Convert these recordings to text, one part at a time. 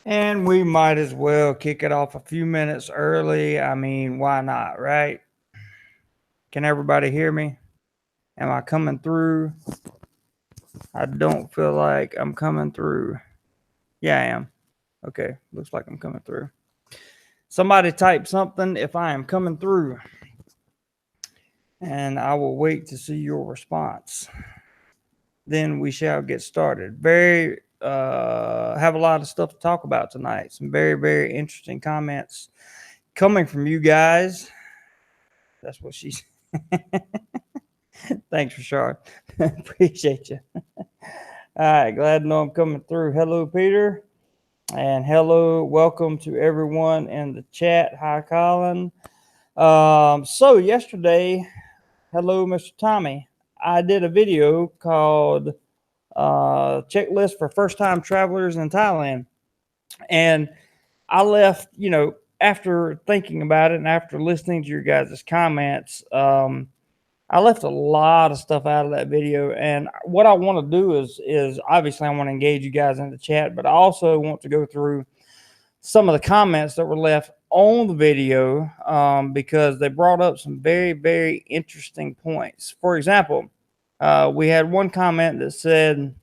And we might as well kick it off a few minutes early. I mean, why not, right? Can everybody hear me? Am I coming through? I don't feel like I'm coming through. Yeah, I am. Okay, looks like I'm coming through. Somebody type something if I am coming through, and I will wait to see your response. Then we shall get started. Have a lot of stuff to talk about tonight. Some very interesting comments coming from you guys. That's what she said. Thanks, Rashard. Appreciate you. All right, glad to know I'm coming through. Hello, Peter. And hello, welcome to everyone in the chat. Hi, Colin. So yesterday, hello, Mr. Tommy. I did a video called Checklist for First Time Travelers in Thailand. And I left, after thinking about it and after listening to your guys' comments, I left a lot of stuff out of that video, and what I want to do is obviously I want to engage you guys in the chat, but I also want to go through some of the comments that were left on the video because they brought up some very interesting points. For example, we had one comment that said,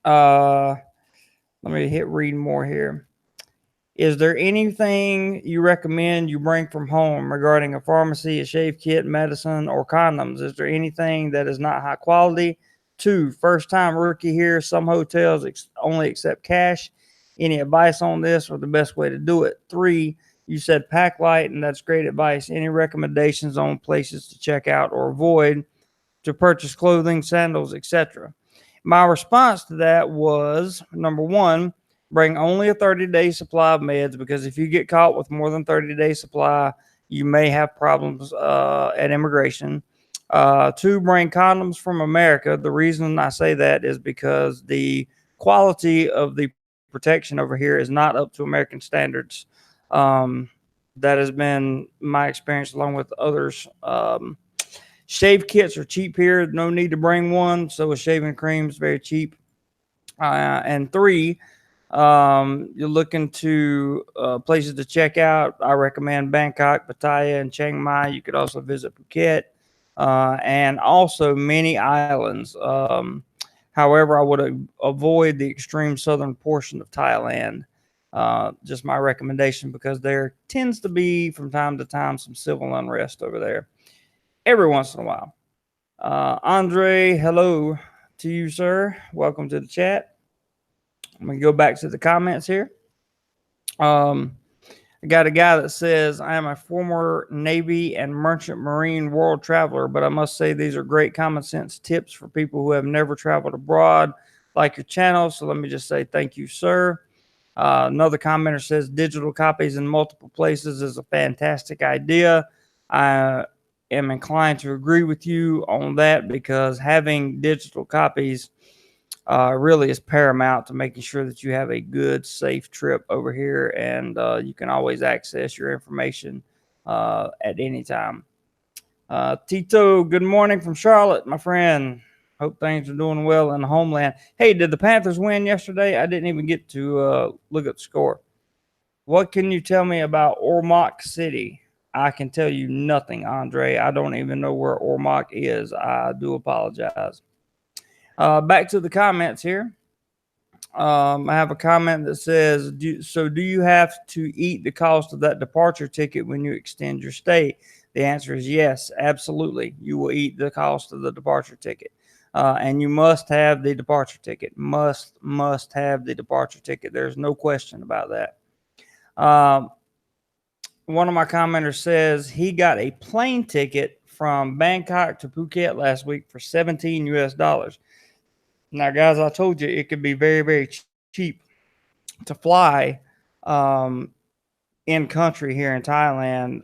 let me hit read more here. Is there anything you recommend you bring from home regarding a pharmacy, a shave kit, medicine, or condoms? Is there anything that is not high quality? 2, first time rookie here. Some hotels only accept cash. Any advice on this or the best way to do it? 3, you said pack light, and that's great advice. Any recommendations on places to check out or avoid to purchase clothing, sandals, etc.? My response to that was number 1, bring only a 30-day supply of meds, because if you get caught with more than 30-day supply, you may have problems at immigration. 2, bring condoms from America. The reason I say that is because the quality of the protection over here is not up to American standards. Um, that has been my experience along with others. Shave kits are cheap here. No need to bring one. So is shaving cream is very cheap. And 3, you're looking to places to check out. I recommend Bangkok, Pattaya, and Chiang Mai. You could also visit Phuket and also many islands. However, I would avoid the extreme southern portion of Thailand. Just my recommendation, because there tends to be from time to time some civil unrest over there every once in a while. Andre, hello to you, sir. Welcome to the chat. I'm going to go back to the comments here. I got a guy that says, I am a former Navy and Merchant Marine world traveler, but I must say these are great common sense tips for people who have never traveled abroad, like your channel. So let me just say thank you, sir. Another commenter says digital copies in multiple places is a fantastic idea. I am inclined to agree with you on that, because having digital copies really is paramount to making sure that you have a good, safe trip over here, and you can always access your information at any time. Tito, good morning from Charlotte, my friend. Hope things are doing well in the homeland. Hey, did the Panthers win yesterday? I didn't even get to look at the score. What can you tell me about Ormoc City? I can tell you nothing, Andre. I don't even know where Ormoc is. I do apologize. Back to the comments here. I have a comment that says, do you have to eat the cost of that departure ticket when you extend your stay? The answer is yes, absolutely. You will eat the cost of the departure ticket. And you must have the departure ticket. Must have the departure ticket. There's no question about that. One of my commenters says he got a plane ticket from Bangkok to Phuket last week for $17 US. Now, guys, I told you it could be very cheap to fly um, in country here in Thailand,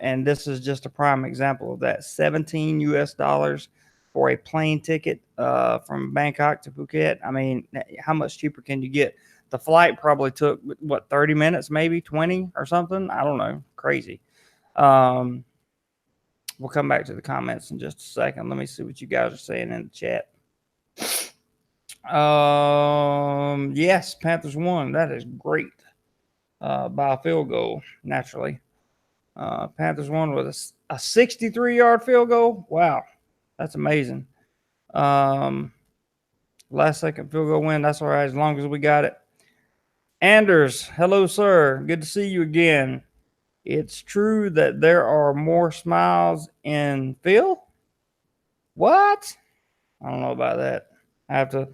and this is just a prime example of that. $17 US for a plane ticket from Bangkok to Phuket. I mean, how much cheaper can you get? The flight probably took, what, 30 minutes, maybe 20 or something? I don't know. Crazy. Um, we'll come back to the comments in just a second. Let me see what you guys are saying in the chat. Yes, Panthers won. That is great. By a field goal, naturally. Panthers won with a 63-yard field goal. Wow, that's amazing. Um, Last second field goal win. That's all right as long as we got it. Anders, hello, sir. Good to see you again. It's true that there are more smiles in Phil. What? I don't know about that. I have to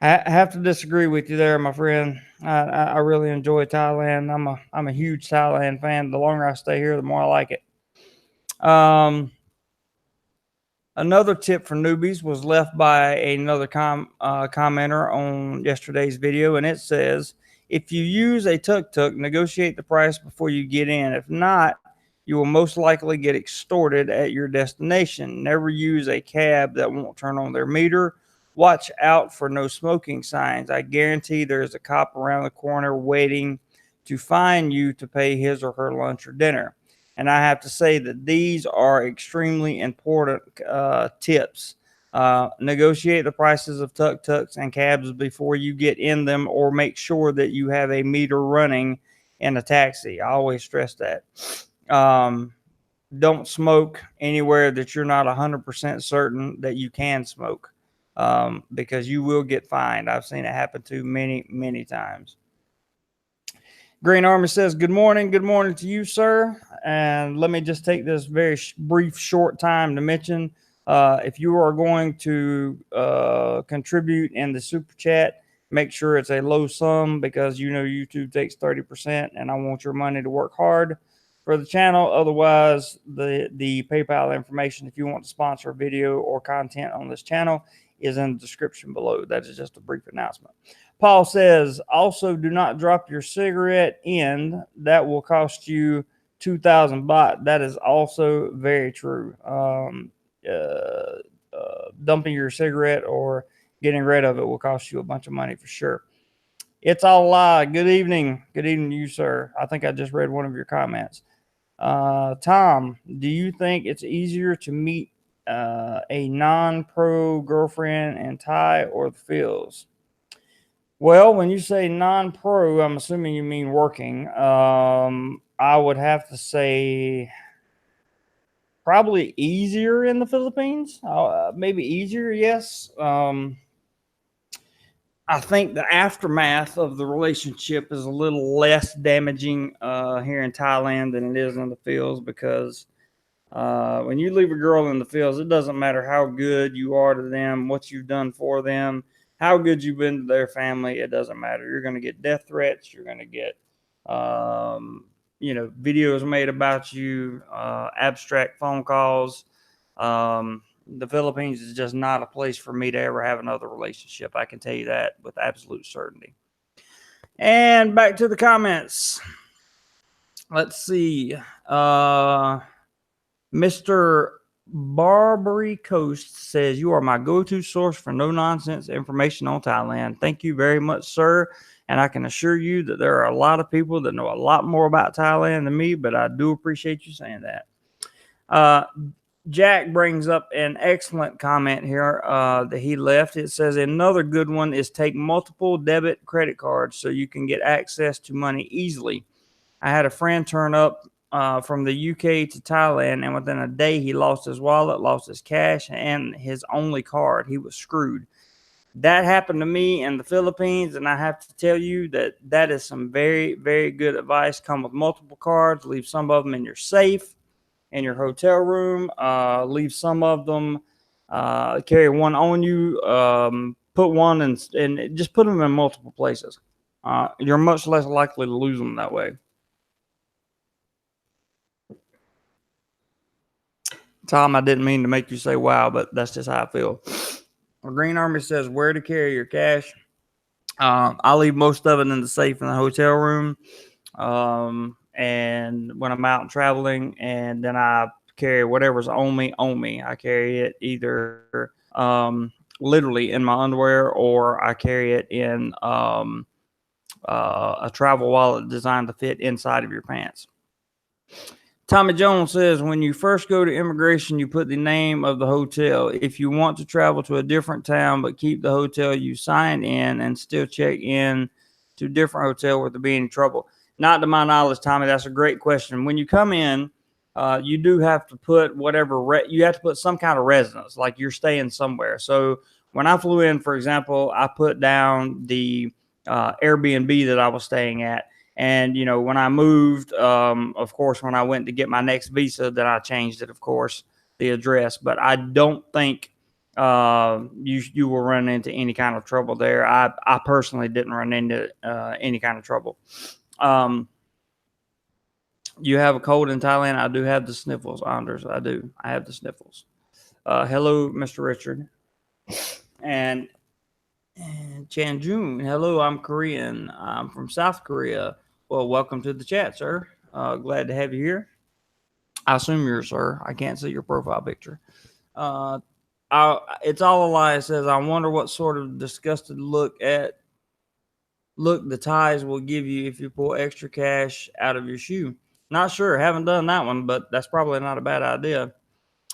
I have to disagree with you there, my friend. I really enjoy Thailand. I'm a huge Thailand fan. The longer I stay here, the more I like it. Um, Another tip for newbies was left by another commenter on yesterday's video, and it says, if you use a tuk-tuk, negotiate the price before you get in. If not, you will most likely get extorted at your destination. Never use a cab that won't turn on their meter. Watch out for no smoking signs. I guarantee there's a cop around the corner waiting to fine you to pay his or her lunch or dinner. And I have to say that these are extremely important tips. Negotiate the prices of tuk-tuks and cabs before you get in them, or make sure that you have a meter running in a taxi. I always stress that. Um, don't smoke anywhere that you're not 100% certain that you can smoke, because you will get fined. I've seen it happen too many, many times. Green Army says, good morning. Good morning to you, sir. And let me just take this very brief, short time to mention, if you are going to contribute in the super chat, make sure it's a low sum, because you know YouTube takes 30%, and I want your money to work hard for the channel. Otherwise, the PayPal information, if you want to sponsor a video or content on this channel, is in the description below. That is just a brief announcement. Paul says, also do not drop your cigarette end. That will cost you 2,000 baht. That is also very true. Dumping your cigarette or getting rid of it will cost you a bunch of money for sure. It's all a lie. Good evening. Good evening to you, sir. I think I just read one of your comments. Tom, do you think it's easier to meet a non-pro girlfriend in Thai or the fields? Well, when you say non-pro, I'm assuming you mean working. I would have to say probably easier in the Philippines. Maybe easier, yes. I think the aftermath of the relationship is a little less damaging here in Thailand than it is in the fields, because when you leave a girl in the fields, it doesn't matter how good you are to them, what you've done for them, how good you've been to their family. It doesn't matter. You're going to get death threats. You're going to get, videos made about you, abstract phone calls. The Philippines is just not a place for me to ever have another relationship. I can tell you that with absolute certainty. And back to the comments. Let's see. Mr. Barbary Coast says, you are my go-to source for no-nonsense information on Thailand. Thank you very much, sir. And I can assure you that there are a lot of people that know a lot more about Thailand than me, but I do appreciate you saying that. Jack brings up an excellent comment here that he left. It says, another good one is take multiple debit credit cards so you can get access to money easily. I had a friend turn up from the UK to Thailand, and within a day, he lost his wallet, lost his cash, and his only card. He was screwed. That happened to me in the Philippines, and I have to tell you that is some very, very good advice. Come with multiple cards. Leave some of them in your safe, in your hotel room. Leave some of them. Carry one on you. Put one and just put them in multiple places. You're much less likely to lose them that way. Tom, I didn't mean to make you say wow, but that's just how I feel. Green Army says where to carry your cash. I leave most of it in the safe in the hotel room. And when I'm out and traveling, and then I carry whatever's on me. I carry it either literally in my underwear, or I carry it in a travel wallet designed to fit inside of your pants. Tommy Jones says, when you first go to immigration, you put the name of the hotel. If you want to travel to a different town but keep the hotel you signed in and still check in to a different hotel, would there be any trouble? Not to my knowledge, Tommy. That's a great question. When you come in, you do have to put you have to put some kind of residence, like you're staying somewhere. So when I flew in, for example, I put down the Airbnb that I was staying at. And, when I moved, of course, when I went to get my next visa, then I changed it, of course, the address. But I don't think you will run into any kind of trouble there. I personally didn't run into any kind of trouble. You have a cold in Thailand? I do have the sniffles, Anders. I do. I have the sniffles. Hello, Mr. Richard. And Chan Jun, hello, I'm Korean. I'm from South Korea. Well, welcome to the chat, sir. Glad to have you here. I assume you're a sir. I can't see your profile picture. It's all a lie. It says, I wonder what sort of disgusted look the ties will give you if you pull extra cash out of your shoe. Not sure. Haven't done that one, but that's probably not a bad idea.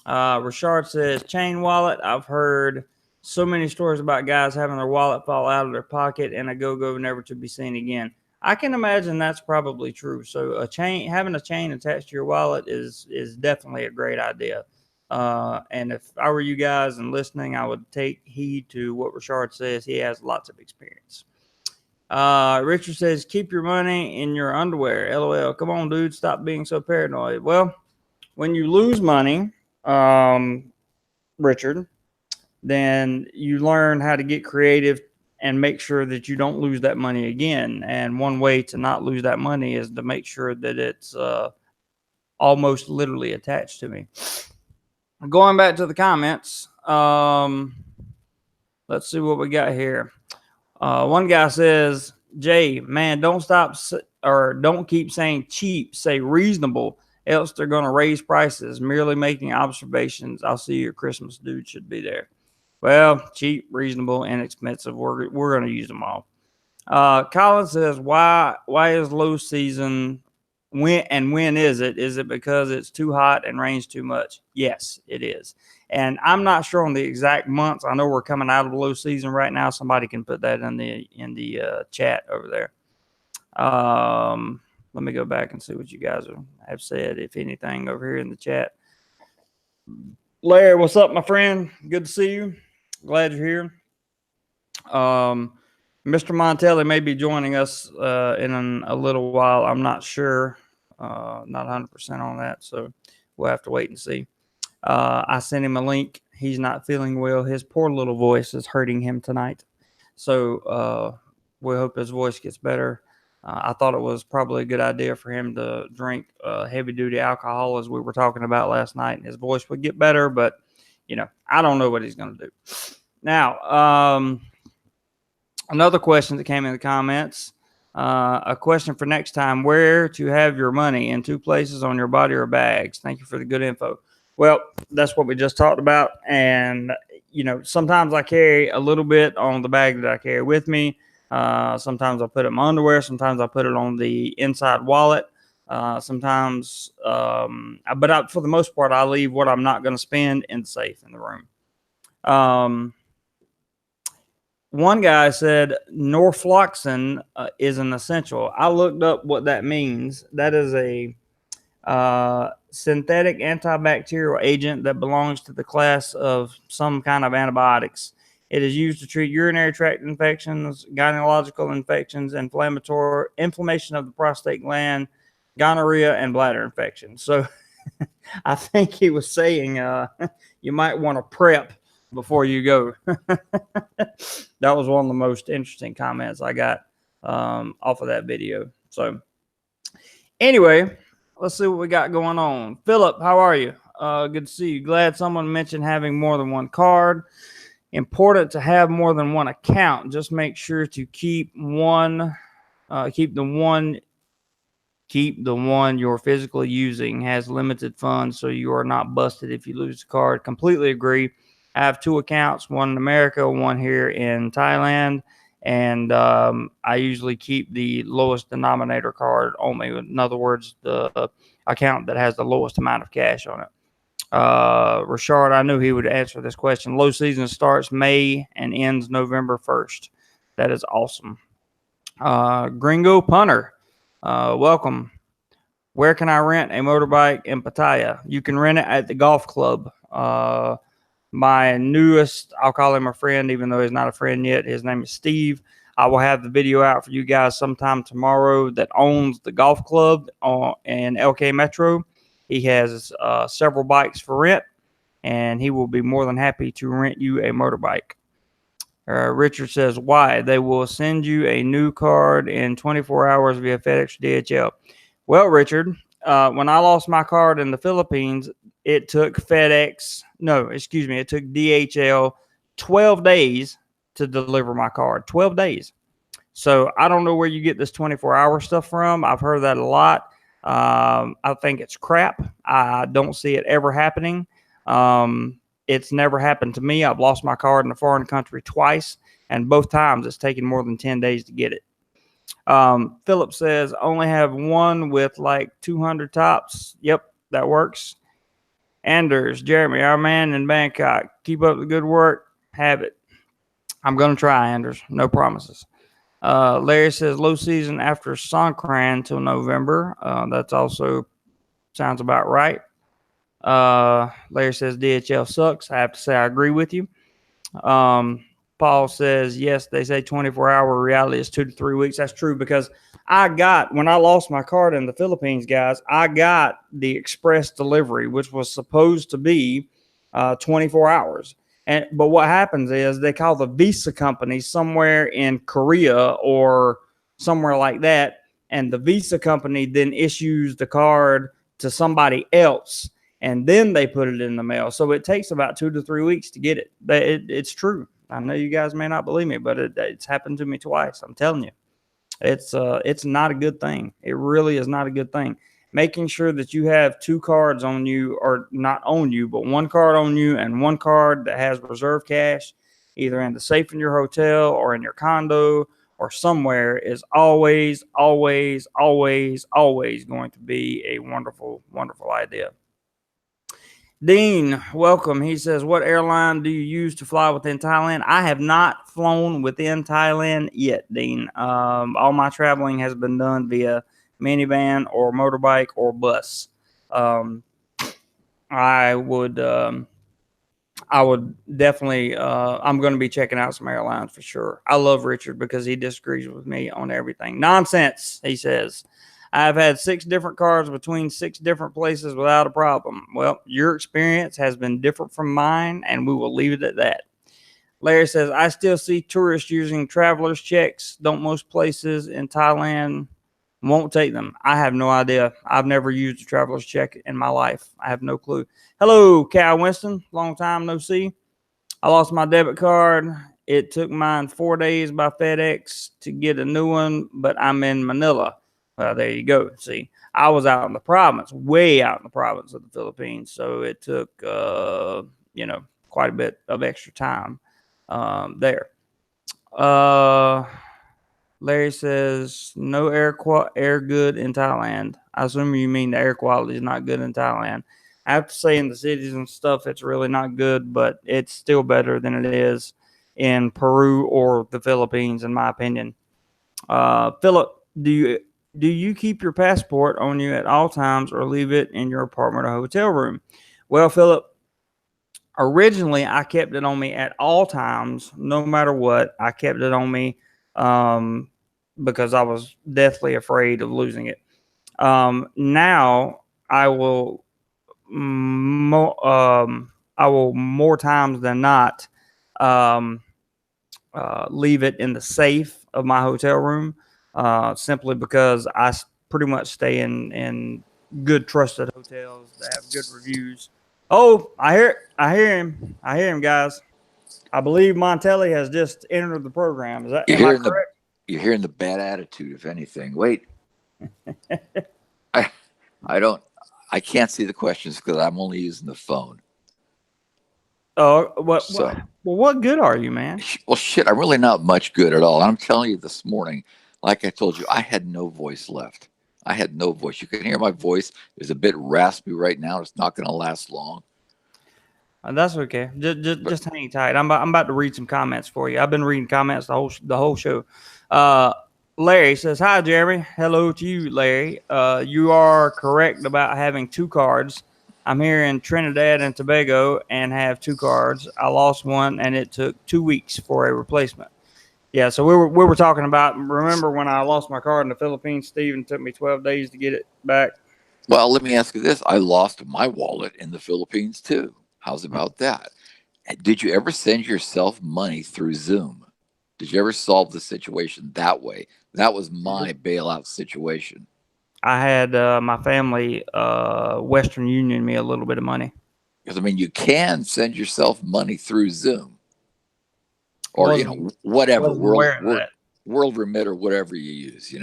Richard says, chain wallet. I've heard so many stories about guys having their wallet fall out of their pocket and a go-go never to be seen again. I can imagine that's probably true. So having a chain attached to your wallet is definitely a great idea. And if I were you guys and listening, I would take heed to what Richard says. He has lots of experience. Richard says, keep your money in your underwear. LOL. Come on, dude. Stop being so paranoid. Well, when you lose money, Richard, then you learn how to get creative and make sure that you don't lose that money again. And one way to not lose that money is to make sure that it's almost literally attached to me. Going back to the comments, let's see what we got here. One guy says, Jay, man, don't keep saying cheap, say reasonable, else they're going to raise prices. Merely making observations. I'll see your Christmas dude should be there. Well, cheap, reasonable, inexpensive. We're going to use them all. Colin says, why is low season? When is it? Is it because it's too hot and rains too much? Yes, it is. And I'm not sure on the exact months. I know we're coming out of low season right now. Somebody can put that in the chat over there. Let me go back and see what you guys have said, if anything, over here in the chat. Larry, what's up, my friend? Good to see you. Glad you're here. Mr. Montelli may be joining us in a little while. I'm not sure. Not 100% on that, so we'll have to wait and see. I sent him a link. He's not feeling well. His poor little voice is hurting him tonight. So we hope his voice gets better. I thought it was probably a good idea for him to drink heavy-duty alcohol, as we were talking about last night, and his voice would get better. But, I don't know what he's going to do. Now, another question that came in the comments, a question for next time: where to have your money, in 2 places, on your body, or bags? Thank you for the good info. Well, that's what we just talked about. And, sometimes I carry a little bit on the bag that I carry with me. Sometimes I put it in my underwear. Sometimes I put it on the inside wallet. Sometimes, but for the most part, I leave what I'm not going to spend in the safe in the room. One guy said norfloxacin is an essential. I looked up what that means. That is a synthetic antibacterial agent that belongs to the class of some kind of antibiotics. It is used to treat urinary tract infections, gynecological infections, inflammation of the prostate gland, gonorrhea, and bladder infections. So I think he was saying you might want to prep before you go. That was one of the most interesting comments I got off of that video. So anyway, let's see what we got going on. Philip, how are you? Good to see you. Glad someone mentioned having more than one card. Important to have more than one account. Just make sure to keep the one you're physically using has limited funds, so you are not busted if you lose the card. Completely agree. I have 2 accounts, one in America, one here in Thailand, and I usually keep the lowest denominator card only. In other words, the account that has the lowest amount of cash on it. Rashard, I knew he would answer this question. Low season starts May and ends November 1st. That is awesome. Gringo Punter, welcome. Where can I rent a motorbike in Pattaya? You can rent it at the golf club. My newest, I'll call him a friend, even though he's not a friend yet. His name is Steve. I will have the video out for you guys sometime tomorrow that owns the golf club in LK Metro. He has several bikes for rent, and he will be more than happy to rent you a motorbike. Richard says, why? They will send you a new card in 24 hours via FedEx or DHL. Well, Richard, when I lost my card in the Philippines, it took it took DHL 12 days to deliver my card. 12 days. So I don't know where you get this 24-hour stuff from. I've heard that a lot. I think it's crap. I don't see it ever happening. It's never happened to me. I've lost my card in a foreign country twice, and both times it's taken more than 10 days to get it. Philip says, only have one with like 200 tops. Yep, that works. Anders, Jeremy, our man in Bangkok. Keep up the good work. Have it. I'm going to try, Anders. No promises. Larry says, low season after Songkran till November. That's also sounds about right. Larry says, DHL sucks. I have to say I agree with you. Paul says, yes, they say 24-hour. Reality is 2 to 3 weeks. That's true, because when I lost my card in the Philippines, guys, I got the express delivery, which was supposed to be 24 hours. But what happens is they call the Visa company somewhere in Korea or somewhere like that, and the Visa company then issues the card to somebody else, and then they put it in the mail. So it takes about 2 to 3 weeks to get it. It's true. I know you guys may not believe me, but it's happened to me twice. I'm telling you, it's not a good thing. It really is not a good thing. Making sure that you have 2 cards on you, or not on you, but 1 card on you and 1 card that has reserve cash, either in the safe in your hotel or in your condo or somewhere, is always, always, always, always going to be a wonderful, wonderful idea. Dean, welcome. He says, what airline do you use to fly within Thailand? I have not flown within Thailand yet, Dean. All my traveling has been done via minivan or motorbike or bus. I would definitely, I'm going to be checking out some airlines for sure. I love Richard because he disagrees with me on everything. Nonsense, he says. I've had 6 different cards between 6 different places without a problem. Well, your experience has been different from mine, and we will leave it at that. Larry says, I still see tourists using traveler's checks. Don't most places in Thailand won't take them? I have no idea. I've never used a traveler's check in my life. I have no clue. Hello, Cal Winston. Long time no see. I lost my debit card. It took mine 4 days by FedEx to get a new one, but I'm in Manila. Well, there you go. See, I was out in the province, way out in the province of the Philippines. So it took, quite a bit of extra time there. Larry says, no air good in Thailand. I assume you mean the air quality is not good in Thailand. I have to say, in the cities and stuff, it's really not good, but it's still better than it is in Peru or the Philippines, in my opinion. Philip, do you keep your passport on you at all times or leave it in your apartment or hotel room? Well, Philip, originally I kept it on me at all times, no matter what. I kept it on me because I was deathly afraid of losing it. Now I will more times than not leave it in the safe of my hotel room. Simply because I pretty much stay in good trusted hotels that have good reviews. Oh, I hear him, guys. I believe Montelli has just entered the program. Am I correct? You're hearing the bad attitude, if anything. Wait, I can't see the questions because I'm only using the phone. Oh, what good are you, man? Well, shit, I'm really not much good at all. I'm telling you, this morning, like I told you, I had no voice left. I had no voice. You can hear my voice is a bit raspy right now. It's not going to last long. That's okay. But Just hang tight. I'm about to read some comments for you. I've been reading comments the whole show. Uh, Larry says, "Hi, Jeremy. Hello to you, Larry. You are correct about having two cards. I'm here in Trinidad and Tobago and have two cards. I lost one, and it took 2 weeks for a replacement." Yeah, so we were talking about. Remember when I lost my card in the Philippines, Steve, and it took me 12 days to get it back? well, let me ask you this: I lost my wallet in the Philippines too. How's about that? Did you ever send yourself money through Zoom? Did you ever solve the situation that way? That was my bailout situation. I had my family Western Union me a little bit of money. Because I mean, you can send yourself money through Zoom or Wasn't whatever wasn't aware of that. world remit or whatever you use.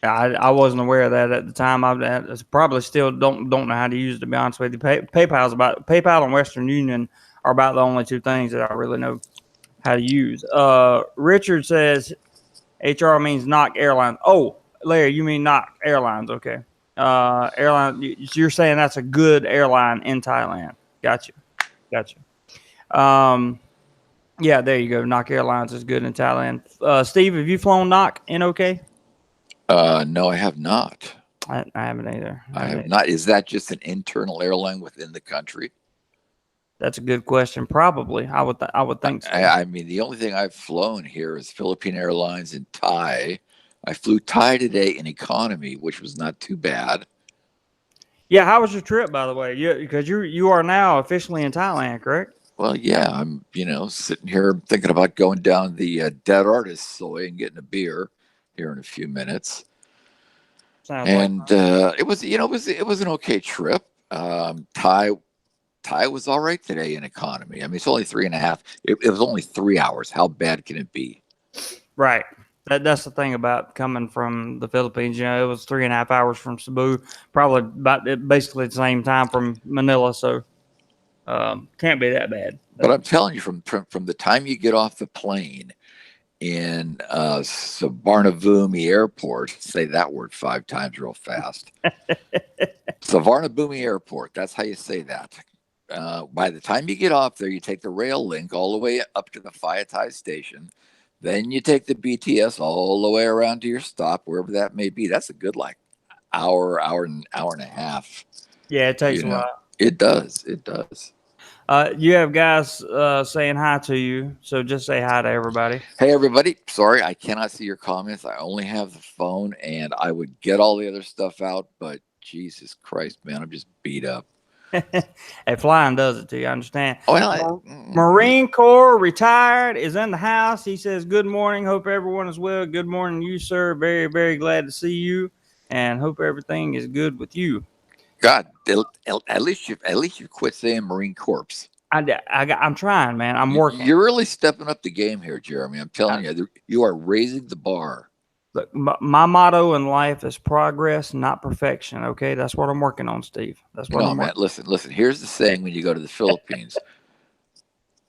I wasn't aware of that at the time. I probably still don't know how to use it, to be honest with you. PayPal and Western Union are about the only two things that I really know how to use. Richard says HR means knock airlines. Oh, Larry, you mean knock airlines? Okay. Airline. You're saying that's a good airline in Thailand. Gotcha. Gotcha. Um, yeah, there you go. Knock Airlines is good in Thailand. Steve, have you flown Knock in OK? No, I have not. I haven't either. I have not. Is that just an internal airline within the country? That's a good question. Probably, I would think so. I mean, the only thing I've flown here is Philippine Airlines and Thai. I flew Thai today in economy, which was not too bad. Yeah, how was your trip, by the way? Because you are now officially in Thailand, correct? Well, yeah, I'm sitting here thinking about going down the Dead Artist Soy and getting a beer here in a few minutes. Sounds like And it was an okay trip. Thai was all right today in economy. I mean, it's only 3.5. It was only 3 hours. How bad can it be? right. That's the thing about coming from the Philippines. It was 3.5 hours from Cebu, probably basically the same time from Manila. So can't be that bad. But I'm telling you, from the time you get off the plane in Savarnabhumi Airport, say that word 5 times real fast. Savarnabhumi Airport. That's how you say that. By the time you get off there, you take the rail link all the way up to the Phayatay station. Then you take the BTS all the way around to your stop, wherever that may be. That's a good hour and a half. Yeah, it takes a while. It does. It does. You have guys saying hi to you, so just say hi to everybody. Hey, everybody. Sorry, I cannot see your comments. I only have the phone, and I would get all the other stuff out, but Jesus Christ, man, I'm just beat up. Hey, flying does it to you. I understand. Well, Marine Corps retired is in the house. He says, "Good morning. Hope everyone is well. Good morning, you sir. Very, very glad to see you, and hope everything is good with you." God, at least you quit saying Marine Corps. I'm trying, man. I'm working. You're really stepping up the game here, Jeremy. I'm telling you, you are raising the bar. Look, my motto in life is progress, not perfection. Okay, that's what I'm working on, Steve. That's what I'm man. working. Listen. Here's the saying when you go to the Philippines: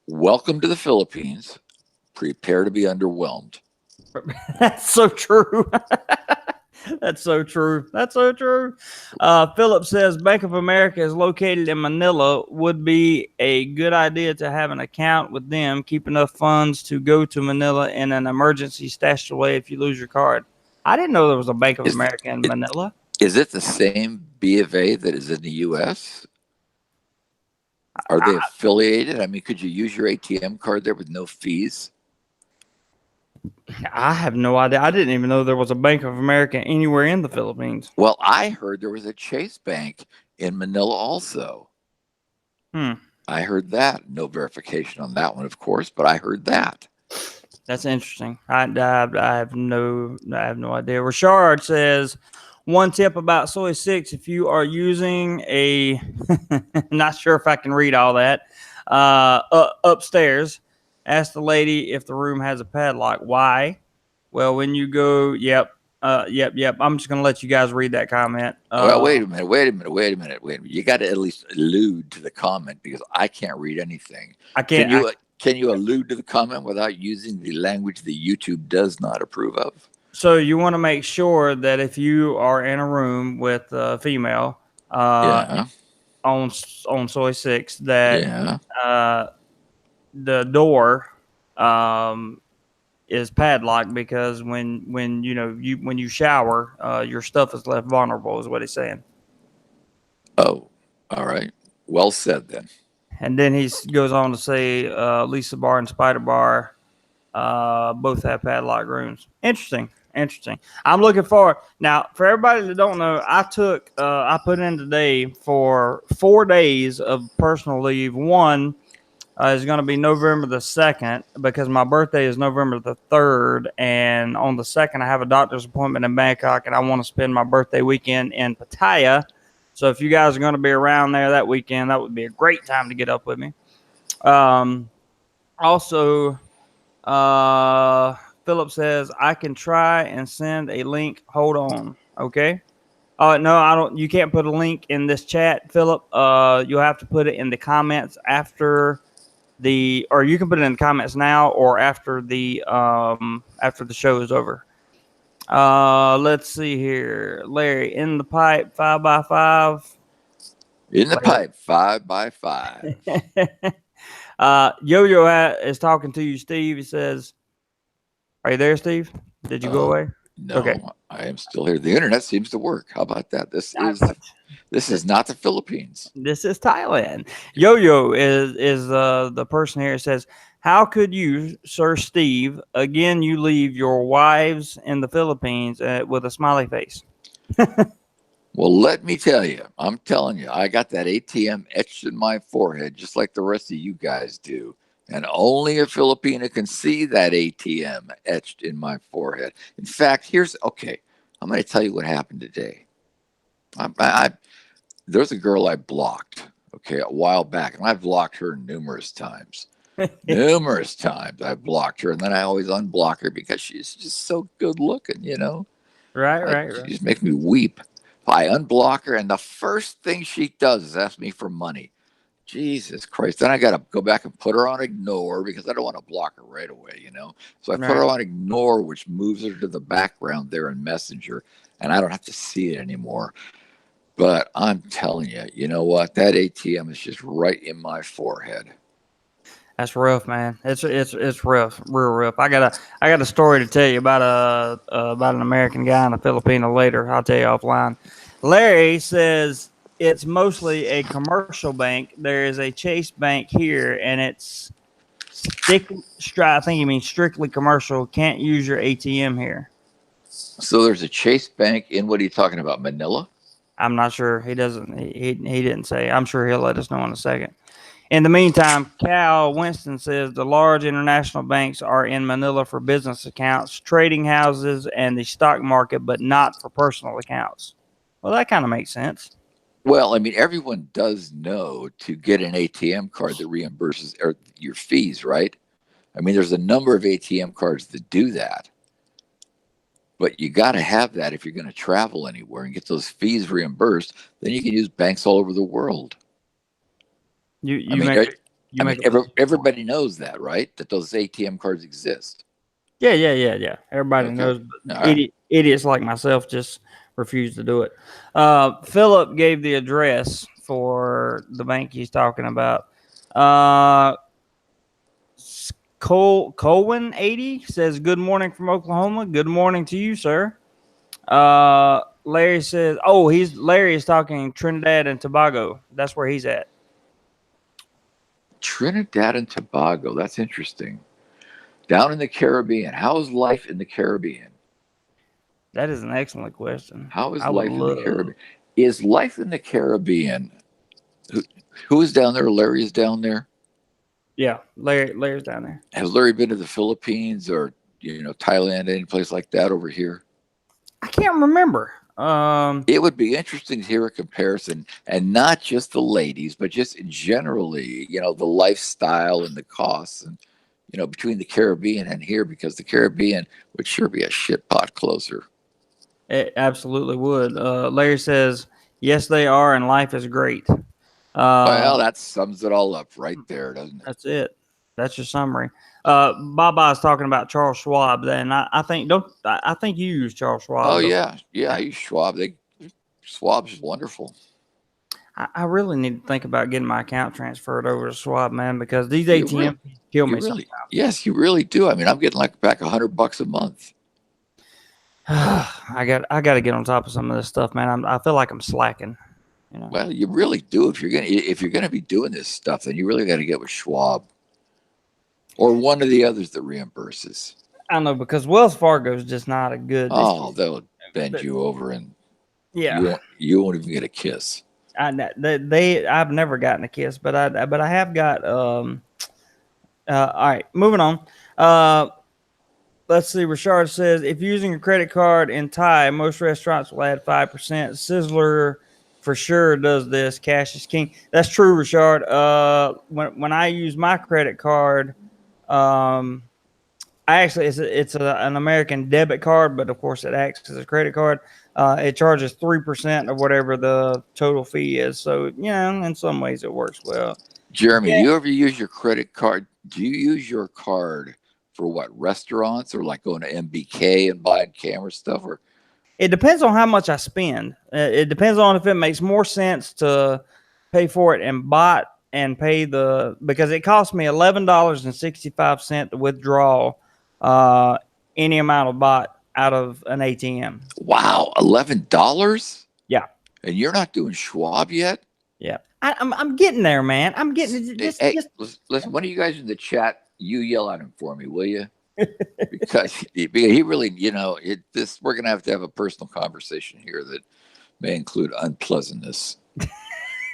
"Welcome to the Philippines. Prepare to be underwhelmed." That's so true. That's so true. That's so true. Philip says Bank of America is located in Manila. Would be a good idea to have an account with them. Keep enough funds to go to Manila in an emergency stashed away if you lose your card. I didn't know there was a Bank of America in Manila. Is it the same B of A that is in the U.S.? Are they affiliated? I mean, could you use your ATM card there with no fees? I have no idea. I didn't even know there was a Bank of America anywhere in the Philippines. Well, I heard there was a Chase Bank in Manila also. I heard that. No verification on that one, of course, but I heard that. That's interesting. I have no idea. Richard says, one tip about soy 6, if you are using a, not sure if I can read all that, upstairs, ask the lady if the room has a padlock. Why? Well, when you go, yep. I'm just going to let you guys read that comment. Well, wait a minute. You got to at least allude to the comment because I can't read anything. I can't. Can you allude to the comment without using the language that YouTube does not approve of? So you want to make sure that if you are in a room with a female uh, Yeah, on soy six, that yeah. uh, the door um, is padlocked, because when when you shower, your stuff is left vulnerable, is what he's saying. Oh, all right. Well said then. And then he goes on to say Lisa Bar and Spider Bar both have padlock rooms. Interesting. Interesting. I'm looking forward. Now, for everybody that don't know, I put in today for 4 days of personal leave. One is going to be November the 2nd, because my birthday is November the 3rd. And on the 2nd, I have a doctor's appointment in Bangkok, and I want to spend my birthday weekend in Pattaya. So if you guys are going to be around there that weekend, that would be a great time to get up with me. Um, Also, uh, Philip says I can try and send a link. Hold on, okay? No, I don't. You can't put a link in this chat, Philip. You'll have to put it in the comments after or you can put it in the comments now or after the show is over. Let's see here, Larry, in the pipe, 5x5. In the Larry. pipe, 5x5. Yo-Yo is talking to you, Steve. He says, "Are you there, Steve? Did you go Uh, away?" Okay. no, I am still here. The internet seems to work. How about that? I- This is not the Philippines. This is Thailand. Yo-Yo is the person here. Says, "How could you, Sir Steve? Again, you leave your wives in the Philippines with a smiley face." Well, let me tell you, I'm telling you, I got that ATM etched in my forehead, just like the rest of you guys do. And only a Filipina can see that ATM etched in my forehead. In fact, here's okay. I'm going to tell you what happened today. I there's a girl I blocked, okay, a while back, and I've blocked her numerous times. Numerous times I've blocked her, and then I always unblock her because she's just so good looking, you know. Right, I, right, she right. just makes me weep. I unblock her, and the first thing she does is ask me for money. Jesus Christ. Then I got to go back and put her on ignore because I don't want to block her right away, you know? So I put her Right. on ignore, which moves her to the background there in Messenger, and I don't have to see it anymore. But I'm telling you, you know what? That ATM is just right in my forehead. That's rough, man. It's rough, real rough. I got a story to tell you about about an American guy and a Filipino later. I'll tell you offline. Larry says it's mostly a commercial bank. There is a Chase Bank here, and it's I think he means strictly commercial. Can't use your ATM here. So there's a Chase Bank in what are you talking about, Manila? I'm not sure. He doesn't. He didn't say. I'm sure he'll let us know in a second. In the meantime, Cal Winston says the large international banks are in Manila for business accounts, trading houses, and the stock market, but not for personal accounts. Well, that kind of makes sense. Well, I mean, everyone does know to get an ATM card that reimburses your fees, right? I mean, there's a number of ATM cards that do that, but you got to have that if you're going to travel anywhere and get those fees reimbursed. Then you can use banks all over the world. You I you mean, make I you mean, make a really good point. everybody knows that, right? That those ATM cards exist. Yeah, yeah, yeah, yeah. Everybody Okay, knows, but all right. idiots like myself just refuse to do it. Philip gave the address for the bank he's talking about. Uh, Colwyn 80 says, "Good morning from Oklahoma. Good morning to you, sir." Larry says, "Oh, he's Larry is talking Trinidad and Tobago. That's where he's at." Trinidad and Tobago. That's interesting. Down in the Caribbean, how's life in the Caribbean? That is an excellent question. How is I would life in the love. Caribbean? Is life in the Caribbean? Who, who is down there? Larry is down there. Yeah, Larry's down there. Has Larry been to the Philippines or Thailand, any place like that over here? I can't remember. It would be interesting to hear a comparison, and not just the ladies, but just generally, the lifestyle and the costs, and between the Caribbean and here, because the Caribbean would sure be a shit pot closer. It absolutely would. Larry says, "Yes, they are, and life is great." Well, Uh, that sums it all up right there, doesn't it? that's it. That's your summary. Baba is talking about Charles Schwab. Then I think don't I think you use Charles Oh Schwab. Don't yeah, yeah. I use Schwab. Schwab's wonderful. I really need to think about getting my account transferred over to Schwab, man, because these You really, ATMs kill you me really, sometimes. yes, you really do. I mean, I'm getting like back $100 a month. I got to get on top of some of this stuff, man. I feel like I'm slacking. You know. Well, you really do. If you're gonna be doing this stuff, then you really got to get with Schwab or one of the others that reimburses. I know because Wells Fargo is just not a good. Oh, they'll bend But, you over, and you yeah, won't you won't even get a kiss. I've never gotten a kiss, but I have got. All right, moving on. Uh, let's see. Richard says if using a credit card in Thai, most restaurants will add 5%. Sizzler for sure does this. Cash is king. That's true, Richard. When I use my credit card, um, I actually an American debit card, but of course it acts as a credit card. It charges 3% of whatever the total fee is. So yeah, in some ways it works well. Jeremy, do Yeah, you ever use your credit card? Do you use your card for what, restaurants, or like going to MBK and buying camera stuff? Or it depends on how much I spend. It depends on if it makes more sense to pay for it and bot and pay because it costs me $11.65 to withdraw uh, any amount of bot out of an ATM. wow, $11, Yeah. and you're not doing Schwab yet? Yeah, I'm getting there, man. I'm getting Hey, just listen. One of you guys in the chat, you yell at him for me, will you? Because he really, we're gonna have to have a personal conversation here that may include unpleasantness.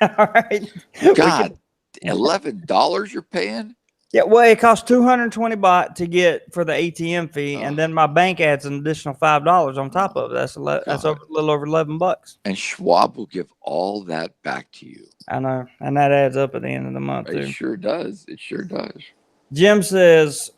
all right. We can. God, $11 you're paying? Yeah, well, it costs 220 baht to get for the ATM fee, Oh, and then my bank adds an additional $5 on top of it. That's God. over, a little over $11. And Schwab will give all that back to you. I know, and that adds up at the end of the month It too. sure does. It sure does. Jim says,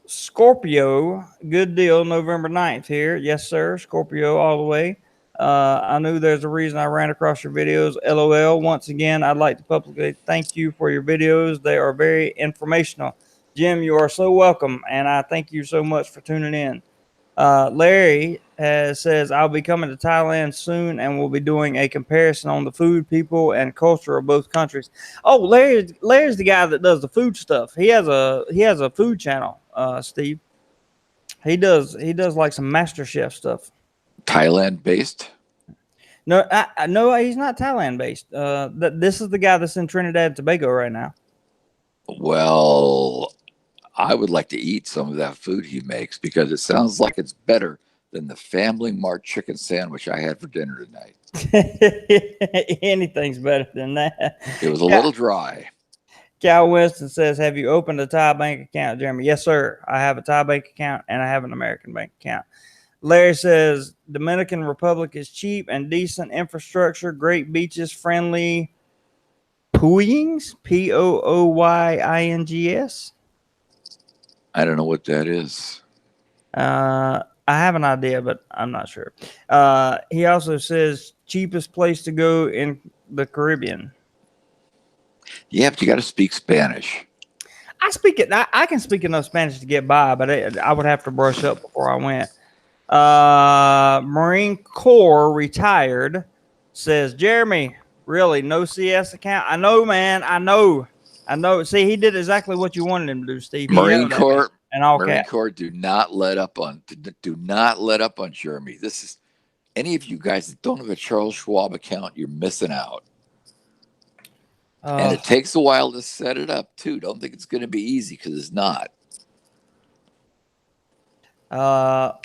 Scorpio, good deal, November 9th here. Yes, sir. Scorpio all the way. I knew there's a reason I ran across your videos. LOL. Once again, I'd like to publicly thank you for your videos. They are very informational. Jim, you are so welcome, and I thank you so much for tuning in. Larry says, I'll be coming to Thailand soon and we'll be doing a comparison on the food, people, and culture of both countries. Oh, Larry's the guy that does the food stuff. He has a food channel, Steve. He does like some Master Chef stuff. Thailand based? No, no, he's not Thailand based. This is the guy that's in Trinidad and Tobago right now. Well, I would like to eat some of that food he makes because it sounds like it's better than the Family Mart chicken sandwich I had for dinner tonight. Anything's better than that. It was a little dry. Cal Winston says, have you opened a Thai bank account, Jeremy? Yes, sir. I have a Thai bank account and I have an American bank account. Larry says, Dominican Republic is cheap and decent infrastructure, great beaches, friendly Pooyings, Pooyings. I don't know what that is. I have an idea, but I'm not sure. He also says, cheapest place to go in the Caribbean. Yeah, but you got to speak Spanish. I speak it. I can speak enough Spanish to get by, but I would have to brush up before I went. Marine Corps retired says, Jeremy, really no CS account? I know, man. I know. See, he did exactly what you wanted him to do, Steve. Marine Corps. And all Marine caps. Corps, do not let up on Jeremy. This is any of you guys that don't have a Charles Schwab account, you're missing out. And it takes a while to set it up too. Don't think it's going to be easy because it's not.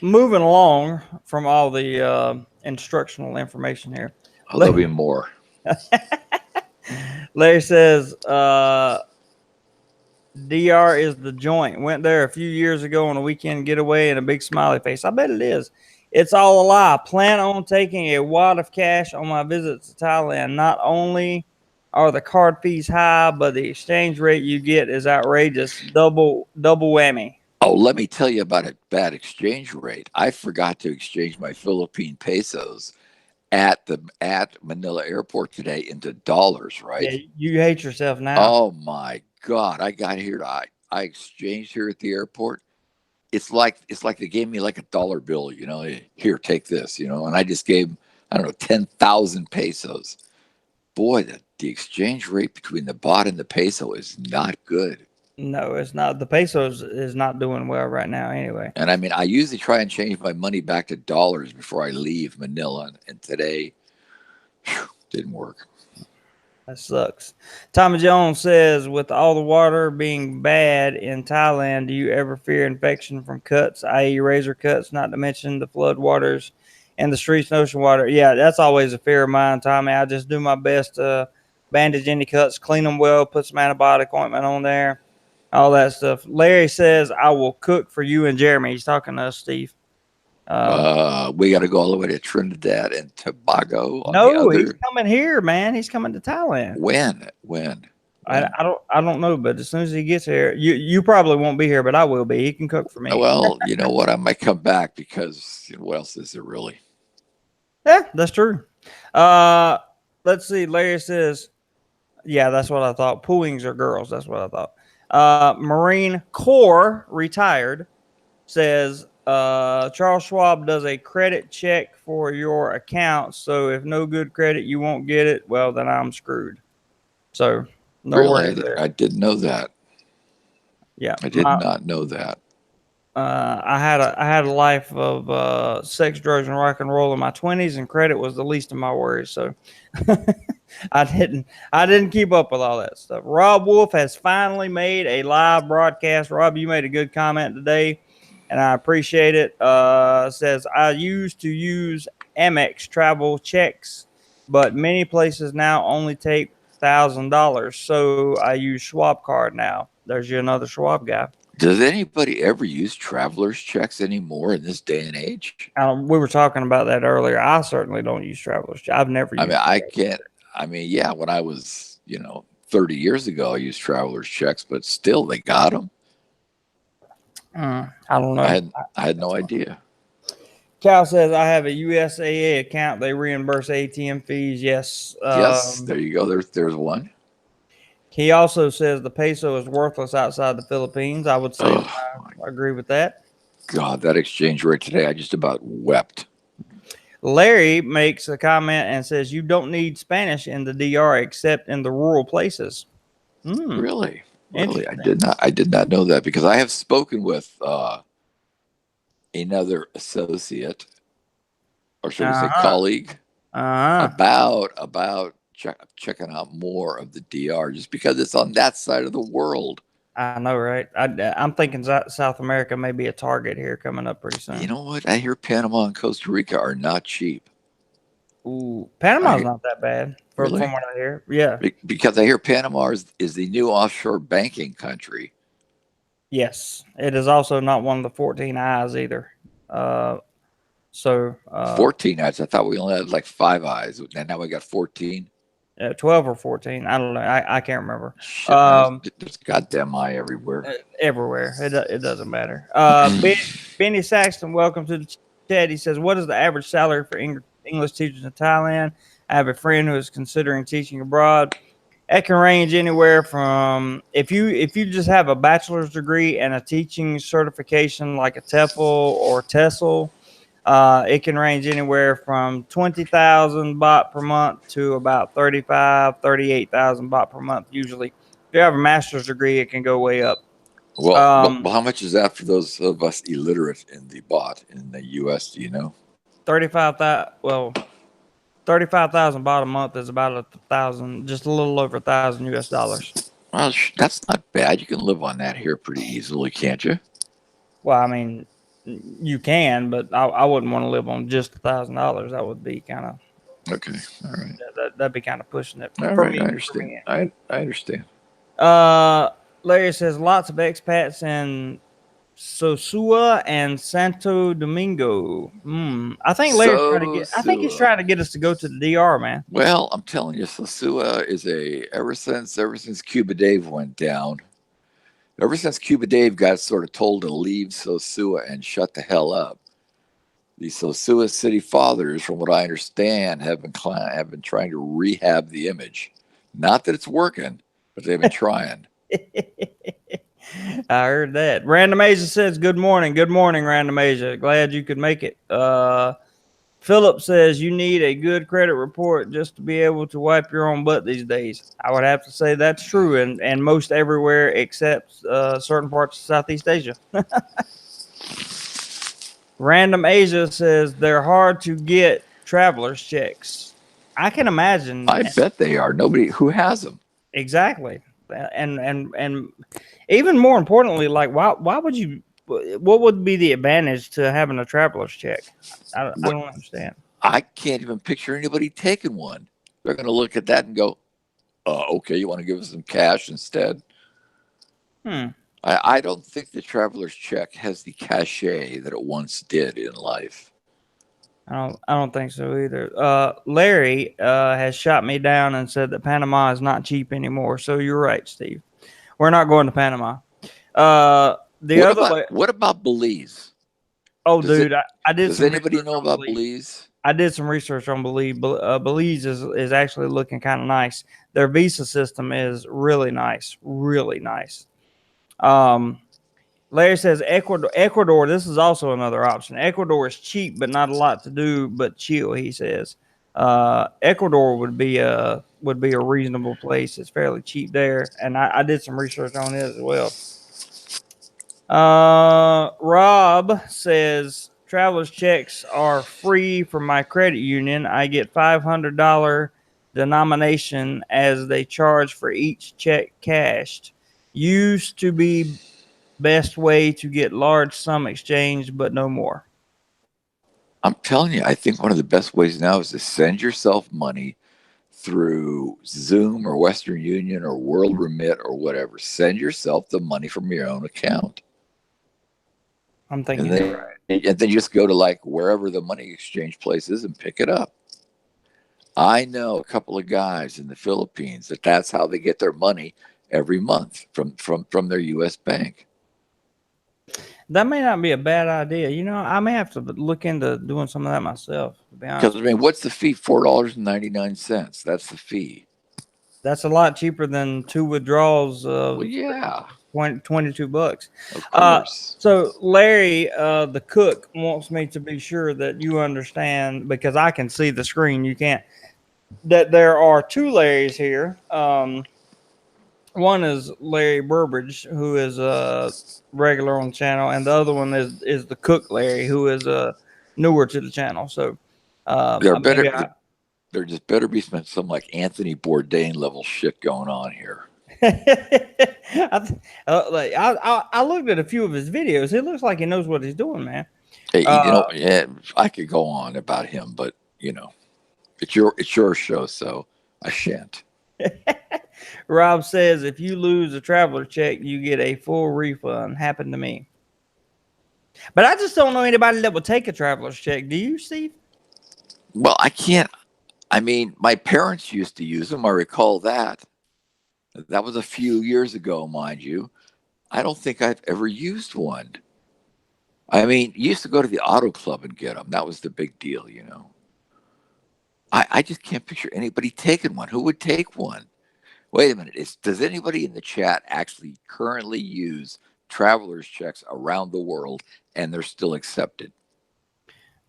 Moving along from all the instructional information here. Oh, there'll be more. Larry says, DR is the joint. Went there a few years ago on a weekend getaway and a big smiley face. I bet it is. It's all a lie. Plan on taking a wad of cash on my visit to Thailand. Not only are the card fees high, but the exchange rate you get is outrageous. Double whammy. Oh, let me tell you about a bad exchange rate. I forgot to exchange my Philippine pesos at Manila Airport today into dollars, right? Yeah, you hate yourself now. Oh my God. I got here. I exchanged here at the airport, it's like they gave me like $1 bill. Here, take this. And I just gave them, I don't know, 10,000 pesos. Boy, the exchange rate between the baht and the peso is not good. No, it's not. The peso is not doing well right now anyway. And I mean, I usually try and change my money back to dollars before I leave Manila. And today, didn't work. That sucks. Tommy Jones says, with all the water being bad in Thailand, do you ever fear infection from cuts, i.e., razor cuts, not to mention the flood waters and the streets and ocean water? Yeah, that's always a fear of mine, Tommy. I just do my best to bandage any cuts, clean them well, put some antibiotic ointment on there, all that stuff. Larry says, I will cook for you and Jeremy. He's talking to us, Steve. Um, We got to go all the way to Trinidad and Tobago on the no, he's other. coming here, man. He's coming to Thailand. When? When? I, When? I don't I don't know, but as soon as he gets here, you probably won't be here, but I will be. He can cook for me. Well, you know what? I might come back because what else is there really? Yeah, that's true. Uh, let's see. Larry says, yeah, that's what I thought. Poolings are girls. That's what I thought. Marine Corps retired says Charles Schwab does a credit check for your account. So if no good credit, you won't get it. Well, then I'm screwed. So no worries Really? there. I didn't know that. Yeah, I did not know that. I had a life of sex, drugs, and rock and roll in my 20s, and credit was the least of my worries. So I didn't keep up with all that stuff. Rob Wolf has finally made a live broadcast. Rob, you made a good comment today, and I appreciate it. Says I used to use Amex travel checks, but many places now only take $1,000, so I use Schwab card now. There's you another Schwab guy. Does anybody ever use traveler's checks anymore in this day and age? We were talking about that earlier. I certainly don't use travelers. I've never I mean, used. I can't. I mean, yeah, when I was, 30 years ago, I used traveler's checks, but still, they got them. I don't I know. had I had no idea. Cal says I have a USAA account. They reimburse ATM fees. Yes. Yes, there you go. There's one. He also says the peso is worthless outside the Philippines. I would say that Oh my I agree with that. God, that exchange rate today, I just about wept. Larry makes a comment and says you don't need Spanish in the DR except in the rural places. Hmm. Really, really, I Interesting. did not. I did not know that because I have spoken with another associate, or should we say Uh huh. colleague, Uh huh. about checking out more of the DR just because it's on that side of the world. I know, right? I'm thinking South America may be a target here coming up pretty You soon. know what? I hear Panama and Costa Rica are not cheap. Ooh, I Panama's hear, not that bad from really what I hear. Yeah. because I hear Panama is the new offshore banking country. Yes. It is also not one of the 14 eyes either. Uh, so 14 eyes. I thought we only had like 5 eyes, and now we got 14. 12 or 14. I don't know. I can't remember. Shit, man, Um, there's goddamn eye everywhere. everywhere. It doesn't matter. Benny Saxton, welcome to the chat. He says, what is the average salary for English teachers in Thailand? I have a friend who is considering teaching abroad. It can range anywhere from if you just have a bachelor's degree and a teaching certification like a TEFL or TESOL, it can range anywhere from 20,000 baht per month to about 38,000 baht per month. Usually, if you have a master's degree, it can go way up. Well, how much is that for those of us illiterate in the bot in the U.S.? Do you know? 35,000. Well, 35,000 baht a month is about 1,000, just a little over 1,000 US dollars. Well, that's not bad. You can live on that here pretty easily, can't you? Well, I mean, you can, but I wouldn't want to live on just $1,000. That would be kind of Okay, all right, that'd be kind of pushing it all for right. I me. For understand. me. I understand. Larry says lots of expats in Sosua and Santo Domingo. I think Larry's trying to So get. I think he's trying to get us to go to the DR, man. well, I'm telling you, Sosua is ever since Cuba Dave went down. Ever since Cuba Dave got sort of told to leave Sosua and shut the hell up, the Sosua city fathers, from what I understand, have been trying to rehab the image. Not that it's working, but they've been trying. I heard that. Random Asia says, good morning. Good morning, Random Asia. Glad you could make it. Philip says, you need a good credit report just to be able to wipe your own butt these days. I would have to say that's true, and most everywhere except certain parts of Southeast Asia. Random Asia says, they're hard to get traveler's checks. I can imagine. I bet they are. Nobody who has them. Exactly. And even more importantly, like why would you, what would be the advantage to having a traveler's check? I What don't understand. I can't even picture anybody taking one. They're going to look at that and go, okay, you want to give us some cash instead? Hmm. I don't think the traveler's check has the cachet that it once did in life. I don't think so either. Larry has shot me down and said that Panama is not cheap anymore. So you're right, Steve. We're not going to Panama. The What other about what about Belize? oh Does it dude, I did does some anybody research know on about Belize. Belize? I did some research on Belize. Belize is actually looking kind of nice. Their visa system is really nice, really nice. Um, Larry says Ecuador. Ecuador. This is also another option. Ecuador is cheap, but not a lot to do but chill. He says Ecuador would be a reasonable place. It's fairly cheap there, and I did some research on it as well. Rob says traveler's checks are free from my credit union. I get $500 denomination as they charge for each check cashed. Used to be best way to get large sum exchange, but no more. I'm telling you, I think one of the best ways now is to send yourself money through Zoom or Western Union or World Remit or whatever. Send yourself the money from your own account. I'm thinking And you're then right. and then just go to like wherever the money exchange place is and pick it up. I know a couple of guys in the Philippines that's how they get their money every month from their US bank. That may not be a bad idea. I may have to look into doing some of that myself, to be Because honest I with you. mean, what's the fee? $4.99. That's the fee. That's a lot cheaper than two withdrawals Well, of yeah, 22 bucks. of Uh, course. so Larry, the cook, wants me to be sure that you understand because I can see the screen. You can't. That there are two Larrys here. One is Larry Burbridge, who is a regular on the channel, and the other one is the cook Larry, who is newer to the channel. So There better maybe I. there just better be some like Anthony Bourdain level shit going on here. I looked at a few of his videos. It looks like he knows what he's doing, man. Hey, Uh, yeah, I could go on about him, but it's your show, so I shan't. Rob says if you lose a traveler check, you get a full refund. Happened to me, but I just don't know anybody that would take a traveler's check. Do you, Steve? Well, I can't. I mean, my parents used to use them. I recall that. That was a few years ago, mind you. I don't think I've ever used one. I mean, you used to go to the auto club and get them. That was the big deal. I just can't picture anybody taking one. Who would take one? Wait a minute. Does anybody in the chat actually currently use traveler's checks around the world and they're still accepted?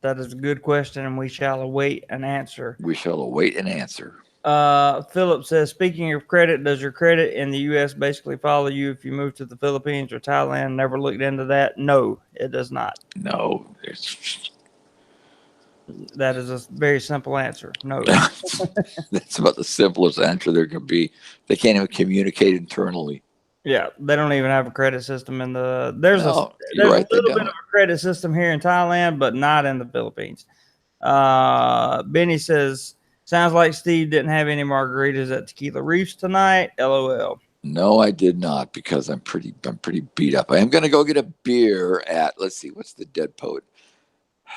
That is a good question, and we shall await an answer. We shall await an answer. Philip says, speaking of credit, does your credit in the U.S. basically follow you if you move to the Philippines or Thailand? Never looked into that. No, it does not. No, That is a very simple answer. No. that's about the simplest answer there can be. They can't even communicate internally. Yeah, they don't even have a credit system in the. There's a No, you're there's a right. They little bit of don't. a credit system here in Thailand, but not in the Philippines. Benny says, sounds like Steve didn't have any margaritas at Tequila Reefs tonight. LOL. No, I did not because I'm pretty beat up. I am going to go get a beer at. Let's see, what's the dead poet?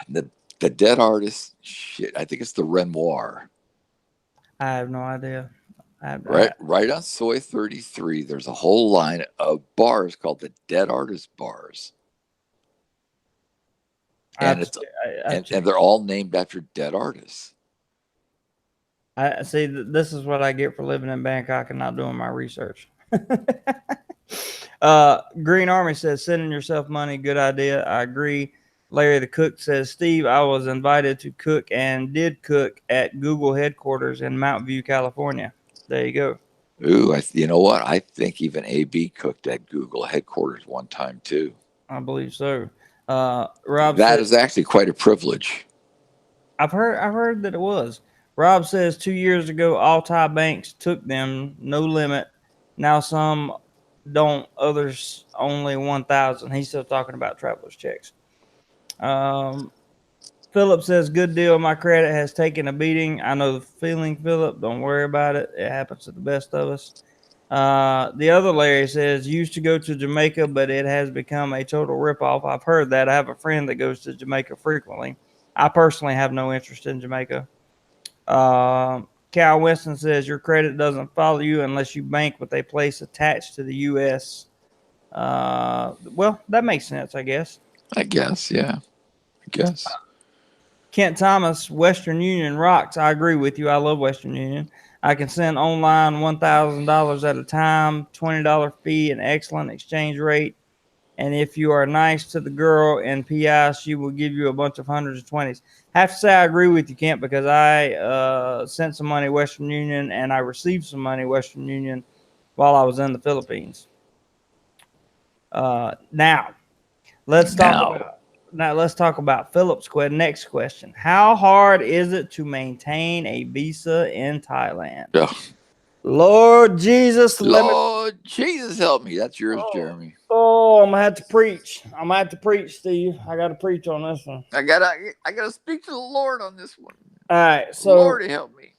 The the dead artist. Shit, I think it's the Renoir. I have no idea. Right on Soy 33. There's a whole line of bars called the Dead Artist Bars, I have and to, it's I have and to they're all named after dead artists. I see. This is what I get for living in Bangkok and not doing my research. Green Army says sending yourself money, good idea. I agree. Larry the Cook says, Steve, I was invited to cook and did cook at Google headquarters in Mountain View, California. There you go. Ooh, you know what? I think even AB cooked at Google headquarters one time too. I believe so. Rob That said, is actually quite a privilege. I've heard that it was. Rob says 2 years ago, all Thai banks took them, no limit. Now some don't, others only 1,000. He's still talking about traveler's checks. Um, Philip says, good deal. My credit has taken a beating. I know the feeling, Philip. Don't worry about it. It happens to the best of us. The other Larry says, used to go to Jamaica, but it has become a total ripoff. I've heard that. I have a friend that goes to Jamaica frequently. I personally have no interest in Jamaica. Cal Winston says, your credit doesn't follow you unless you bank with a place attached to the U.S. Well, that makes sense, I guess. I guess, yeah. I guess. Kent Thomas, Western Union rocks. I agree with you. I love Western Union. I can send online $1,000 at a time, $20 fee, an excellent exchange rate. And if you are nice to the girl in PI, she will give you a bunch of hundreds of 20s. Have to say I agree with you, Kent, because I sent some money Western Union and I received some money Western Union while I was in the Philippines. Now, let's talk about Philip's next question. How hard is it to maintain a visa in Thailand? Oh, Lord Jesus, Lord Jesus, help me. That's yours, Oh, Jeremy. I'm gonna have to preach. Steve. I gotta preach on this one. I gotta speak to the Lord on this one. All right, so Lord help me.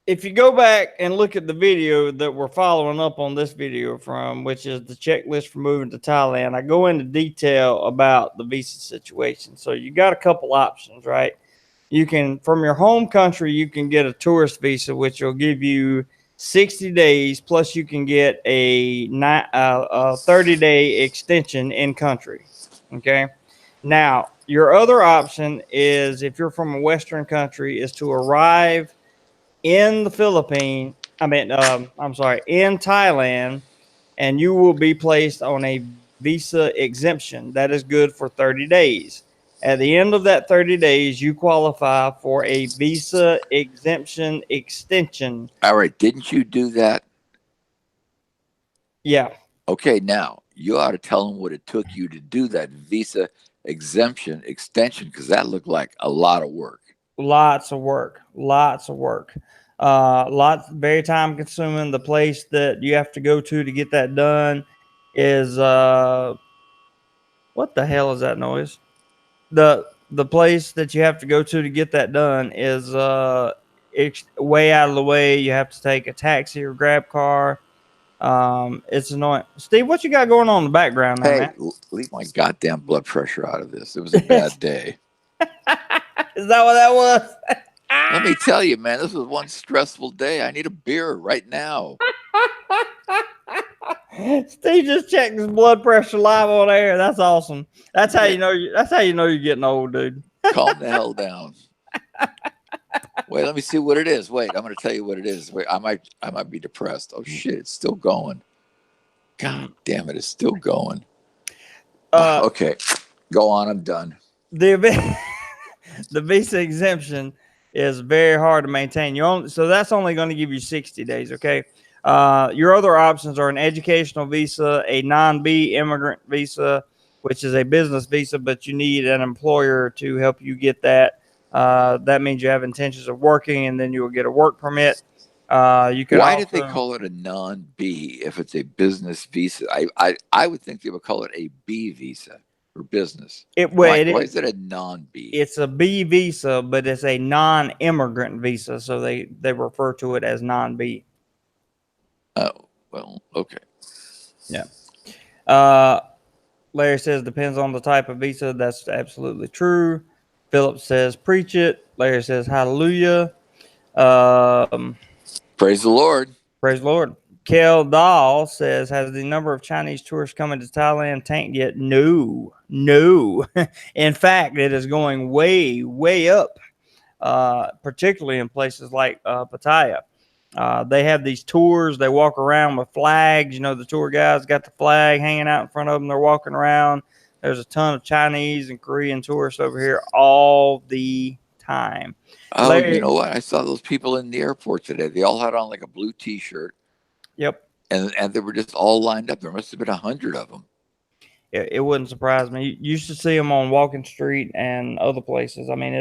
if you go back and look at the video that we're following up on this video from, which is the checklist for moving to Thailand, I go into detail about the visa situation. So you got a couple options, right? You can, from your home country, you can get a tourist visa, which will give you 60 days, plus you can get a 30-day extension in country. Okay. Now, your other option is, if you're from a Western country, is to arrive in the Philippines. In Thailand, and you will be placed on a visa exemption. That is good for 30 days. At the end of that 30 days, you qualify for a visa exemption extension. All right, didn't you do that? Yeah, Okay, now you ought to tell them what it took you to do that visa exemption extension because that looked like a lot of work. lots of work. Very time consuming. The place that you have to go to get that done is what the hell is that noise? The place that you have to go to get that done is it's way out of the way. You have to take a taxi or grab car. It's annoying. Steve, what you got going on in the background there, Hey, man? leave my goddamn blood pressure out of this. It was a bad day. Is that what that was? Let me tell you, man, this was one stressful day. I need a beer right now. Steve just checked his blood pressure live on air. That's awesome. That's how you know. That's how you know you're getting old, dude. Calm the hell down. Wait, let me see what it is. Wait, I'm going to tell you what it is. Wait, I might be depressed. Oh shit, it's still going. God damn it, it's still going. Okay, go on. I'm done. The the visa exemption is very hard to maintain. So that's only going to give you 60 days. Okay. Your other options are an educational visa, a non-B immigrant visa, which is a business visa, but you need an employer to help you get that. That means you have intentions of working, and then you will get a work permit. You can Why did they also, call it a non-B if it's a business visa? I would think they would call it a B visa for business. Why is it a non-B? It's a B visa, but it's a non-immigrant visa, so they refer to it as non-B. Oh, well, okay. Yeah. Larry says depends on the type of visa. That's absolutely true. Philip says preach it. Larry says hallelujah. Praise the Lord. Praise the Lord. Kel Dahl says, has the number of Chinese tourists coming to Thailand tanked yet? No. In fact, it is going way, way up, particularly in places like Pattaya. They have these tours. They walk around with flags. You know, the tour guys got the flag hanging out in front of them. They're walking around. There's a ton of Chinese and Korean tourists over here all the time. Oh, you Larry, know what? I saw those people in the airport today. They all had on like a blue T-shirt, yep. and they were just all lined up. There must have been 100 of them. It wouldn't surprise me. You used to see them on Walking Street and other places. I mean,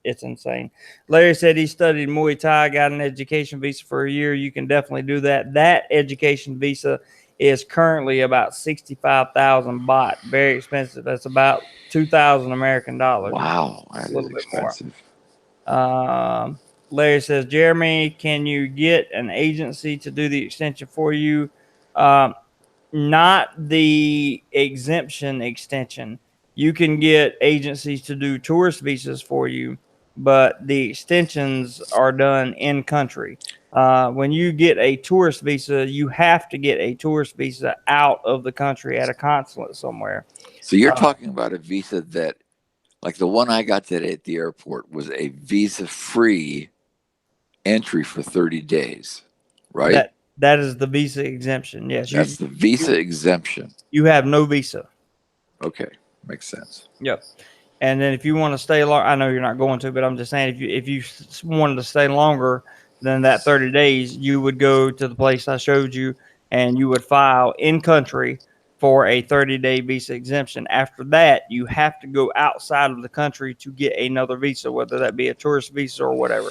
it's insane. Larry said he studied Muay Thai, got an education visa for a year. You can definitely do that. That education visa is currently about 65,000 baht. Very expensive. That's about 2,000 American dollars. It's Wow, that a is little bit more. expensive. Um, Larry says, Jeremy, can you get an agency to do the extension for you? Um, Not the exemption extension. You can get agencies to do tourist visas for you, but the extensions are done in country. When you get a tourist visa, you have to get a tourist visa out of the country at a consulate somewhere. So you're Uh, talking about a visa that, like the one I got today at the airport, was a visa-free entry for 30 days, right? that is the visa exemption. Yes, That's the you visa exemption. you have no visa. Okay, makes sense. Yep. And then if you want to stay long, I know you're not going to, but I'm just saying if you wanted to stay longer than that 30 days, you would go to the place I showed you and you would file in country for a 30-day visa exemption. After that, you have to go outside of the country to get another visa, whether that be a tourist visa or whatever.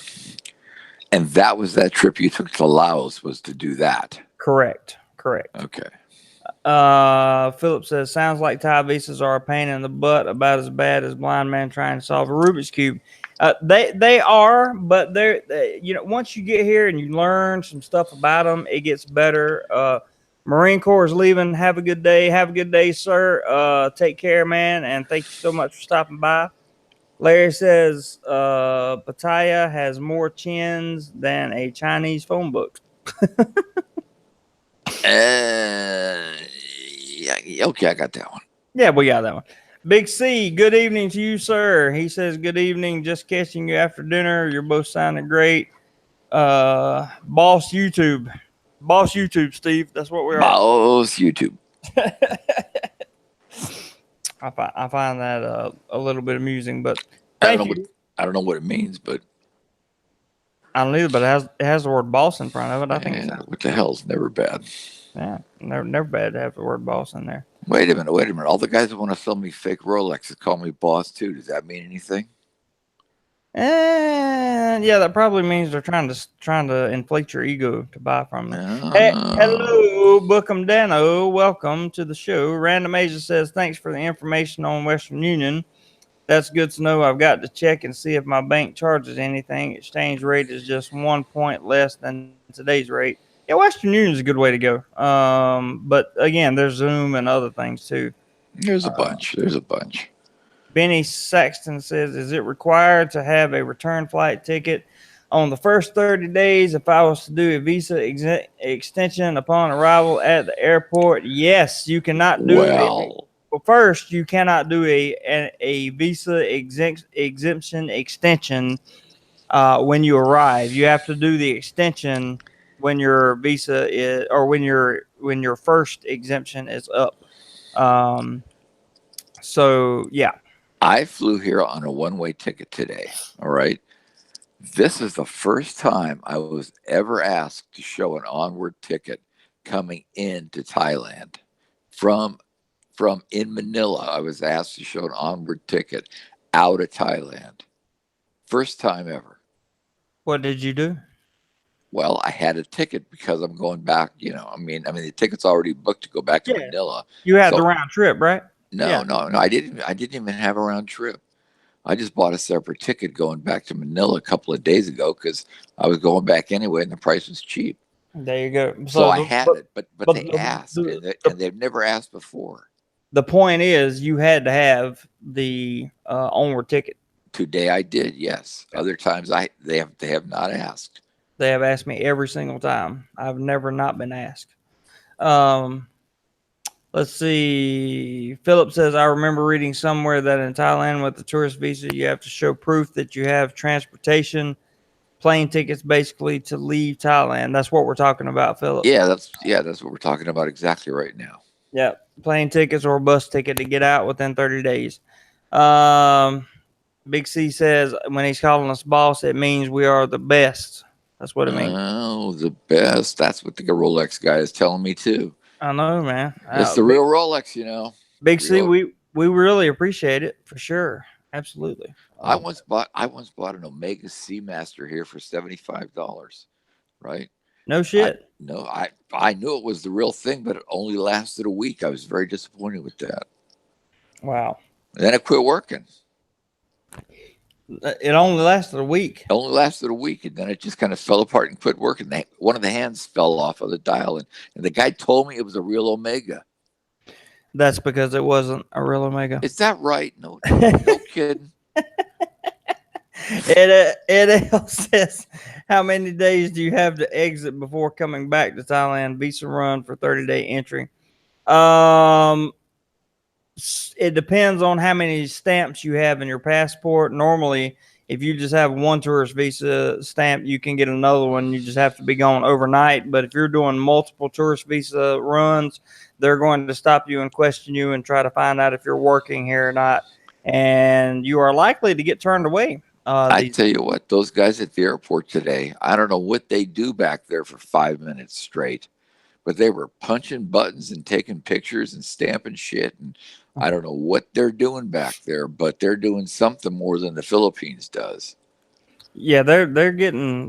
And that was that trip you took to Laos was to do that. Correct. Correct. Okay. Philip says, sounds like Thai visas are a pain in the butt, about as bad as blind man trying to solve a Rubik's cube. They are, but you know, once you get here and you learn some stuff about them, it gets better. Marine Corps is leaving. Have a good day. Have a good day, sir. Take care, man, and thank you so much for stopping by. Larry says, Pattaya has more chins than a Chinese phone book. Yeah, okay, I got that one. Yeah, we got that one. Big C, good evening to you, sir. He says, good evening. Just catching you after dinner. You're both sounding great. Boss YouTube. Boss YouTube, Steve. That's what we are. Mouse YouTube. I find that a little bit amusing, but I don't thank know what you. I don't know what it means, but I don't either, but it has the word boss in front of it. I think it sounds what the hell's never bad. yeah, never bad to have the word boss in there. Wait a minute, wait a minute. All the guys that want to sell me fake Rolexes call me boss too. Does that mean anything? And yeah, that probably means they're trying to inflate your ego to buy from you. Hey, No. hello, Bookham Dano. Welcome to the show. Random Asia says thanks for the information on Western Union. That's good to know. I've got to check and see if my bank charges anything. Exchange rate is just 1 point less than today's rate. Yeah, Western Union is a good way to go. But again, there's Zoom and other things too. There's a Uh, bunch. There's a bunch. Benny Saxton says, is it required to have a return flight ticket on the first 30 days if I was to do a visa extension upon arrival at the airport? Yes, you cannot do a. Well, Well, first, you cannot do a visa exemption extension when you arrive. You have to do the extension when your visa is, or when your first exemption is up. Um, so yeah. I flew here on a one-way ticket today. All right. This is the first time I was ever asked to show an onward ticket coming into Thailand. From in Manila, I was asked to show an onward ticket out of Thailand. First time ever. What did you do? Well, I had a ticket because I'm going back. I mean, the ticket's already booked to go back to Yeah. Manila. You had the So round trip, right? no, Yeah. no, no. I didn't even have a round trip. I just bought a separate ticket going back to Manila a couple of days ago because I was going back anyway, and the price was cheap. There you go. So So I had it, but but they asked, and they've never asked before. the point is you had to have the onward ticket. Today I did, yes. Other times they have not asked. They have asked me every single time. I've never not been asked. Um, let's see. Philip says, I remember reading somewhere that in Thailand with the tourist visa, you have to show proof that you have transportation plane tickets basically to leave Thailand. That's what we're talking about, Philip. That's what we're talking about exactly right now. Yeah, plane tickets or a bus ticket to get out within 30 days. Um, Big C says when he's calling us boss, it means we are the best. That's what it means. Oh, the best. That's what the Rolex guy is telling me too. I know, man. It's the real Rolex, Big C, Real. we really appreciate it for sure. Absolutely. I once bought an Omega Seamaster here for $75. Right? No I shit. no, I knew it was the real thing, but it only lasted a week. I was very disappointed with that. Wow. And then it quit working. It only lasted a week. It only lasted a week, and then it just kind of fell apart and quit working. One of the hands fell off of the dial, and the guy told me it was a real Omega. That's because it wasn't a real Omega. Is that right? No kidding. It says, how many days do you have to exit before coming back to Thailand? Visa run for 30-day entry. Um, it depends on how many stamps you have in your passport. Normally, if you just have one tourist visa stamp, you can get another one. You just have to be gone overnight. But if you're doing multiple tourist visa runs, they're going to stop you and question you and try to find out if you're working here or not. And you are likely to get turned away. I tell you what, those guys at the airport today, I don't know what they do back there for 5 minutes straight, but they were punching buttons and taking pictures and stamping shit. And I don't know what they're doing back there, but they're doing something more than the Philippines does. Yeah, they're very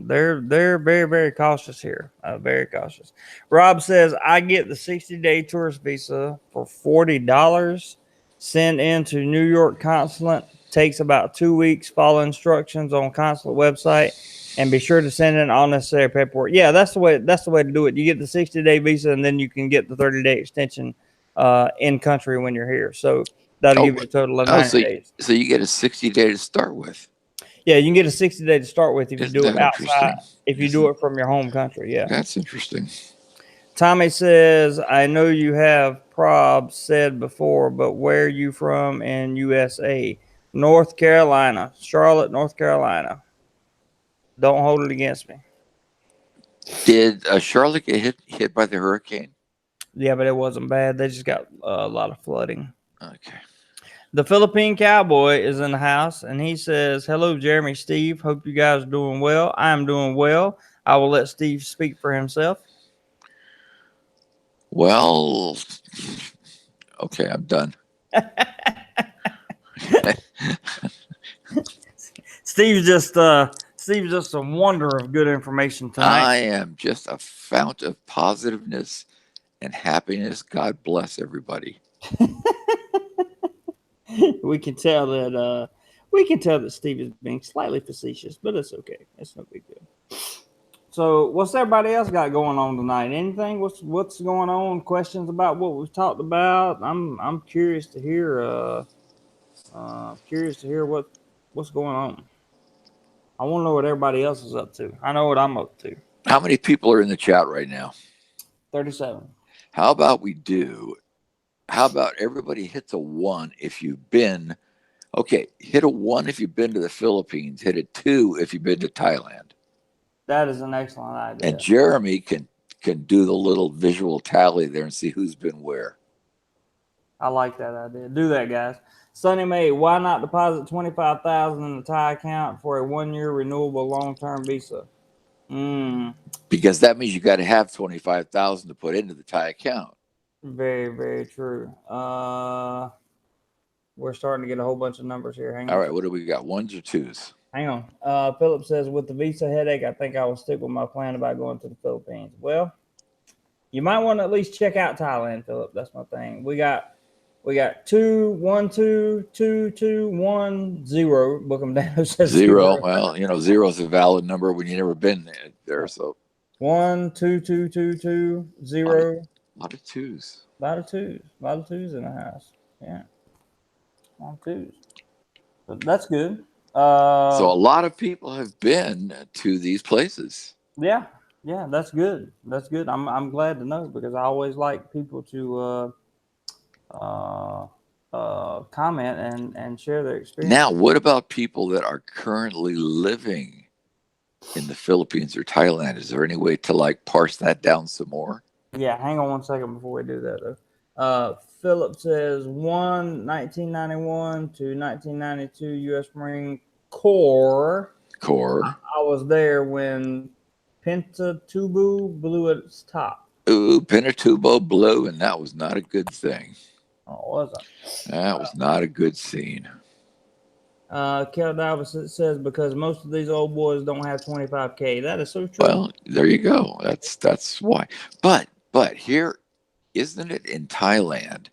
very cautious here. Very cautious. Rob says I get the 60-day tourist visa for $40. Send in to New York consulate. Takes about 2 weeks. Follow instructions on consulate website, and be sure to send in all necessary paperwork. Yeah, that's the way. That's the way to do it. You get the 60-day visa, and then you can get the 30-day extension in country when you're here. So that'll give you a total of 90 days. So you get a 60-day to start with. Yeah, you can get a 60-day to start with if you Isn't do it that outside. interesting? If you do it from your home country, yeah. That's interesting. Tommy says, I know you have probs said before, but where are you from in USA? North Carolina, Charlotte, North Carolina. Don't hold it against me. Did Charlotte get hit by the hurricane? Yeah, but it wasn't bad. They just got a lot of flooding. Okay. The Philippine Cowboy is in the house, and he says, hello, Jeremy, Steve. Hope you guys are doing well. I am doing well. I will let Steve speak for himself. Well, okay, I'm done. Steve's just a wonder of good information tonight. I am just a fount of positiveness and happiness. God bless everybody. we can tell that Steve is being slightly facetious, but it's okay. It's no big deal. So, what's everybody else got going on tonight? Anything? What's going on? Questions about what we've talked about? I'm curious to hear. Curious to hear what's going on. I want to know what everybody else is up to. I know what I'm up to. How many people are in the chat right now? 37. How about we do? How about everybody hits a 1 if you've been? Okay, hit a 1 if you've been to the Philippines. Hit a 2 if you've been to Thailand. That is an excellent idea. And Jeremy can do the little visual tally there and see who's been where. I like that idea. Do that, guys. Sunny May, why not deposit $25,000 in the Thai account for a 1-year renewable long-term visa? Because that means you got to have 25,000 to put into the Thai account. Very, very true. We're starting to get a whole bunch of numbers here. Hang on. All right, what do we got? 1s or 2s? Hang on. Philip says, with the visa headache, I think I will stick with my plan about going to the Philippines. Well, you might want to at least check out Thailand, Philip. That's my thing. We got 2, 1, 2, 2, 2, 1, 0. Book them down. Says 0. Well, 0 is a valid number when you've never been there. So 1, 2, 2, 2, 2, 0. A lot of 2s. A lot of twos in the house. Yeah. A lot of 2s. But that's good. So a lot of people have been to these places. Yeah, that's good. That's good. I'm glad to know, because I always like people to comment and share their experience. Now, what about people that are currently living in the Philippines or Thailand. Is there any way to like parse that down some more? Yeah, hang on 1 second before we do that though. Philip says 1991 to 1992 U.S. Marine Corps. Core. I was there when Pentatubu blew at its top. Ooh, Pinatubo blew, and that was not a good thing. Oh, it wasn't. That was not a good scene. Kel Davis says because most of these old boys don't have 25K. That is so true. Well, there you go. That's why. But here, isn't it in Thailand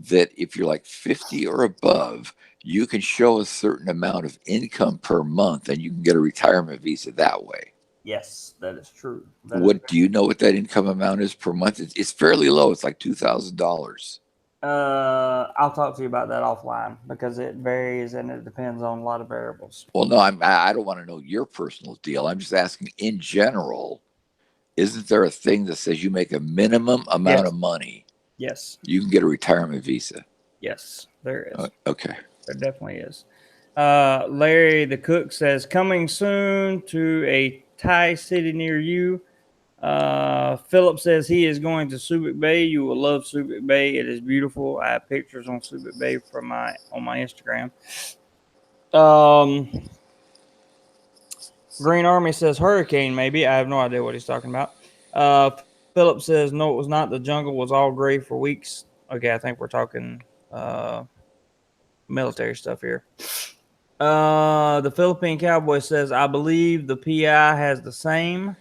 that if you're like 50 or above, you can show a certain amount of income per month and you can get a retirement visa that way? Yes, that is true. That is. What do you know what that income amount is per month? It's fairly low. It's like $2,000. I'll talk to you about that offline because it varies and it depends on a lot of variables. Well, no, I don't want to know your personal deal. I'm just asking in general. Isn't there a thing that says you make a minimum amount Yes. of money, Yes. you can get a retirement visa? Yes, there is. Okay. There definitely is. Larry the cook says coming soon to a Thai city near you. Philip says he is going to Subic Bay. You will love Subic Bay. It is beautiful. I have pictures on Subic Bay from on my Instagram. Green Army says hurricane. Maybe I have no idea what he's talking about. Philip says no, it was not. The jungle was all gray for weeks. Okay, I think we're talking military stuff here. The Philippine Cowboy says I believe the PI has the same.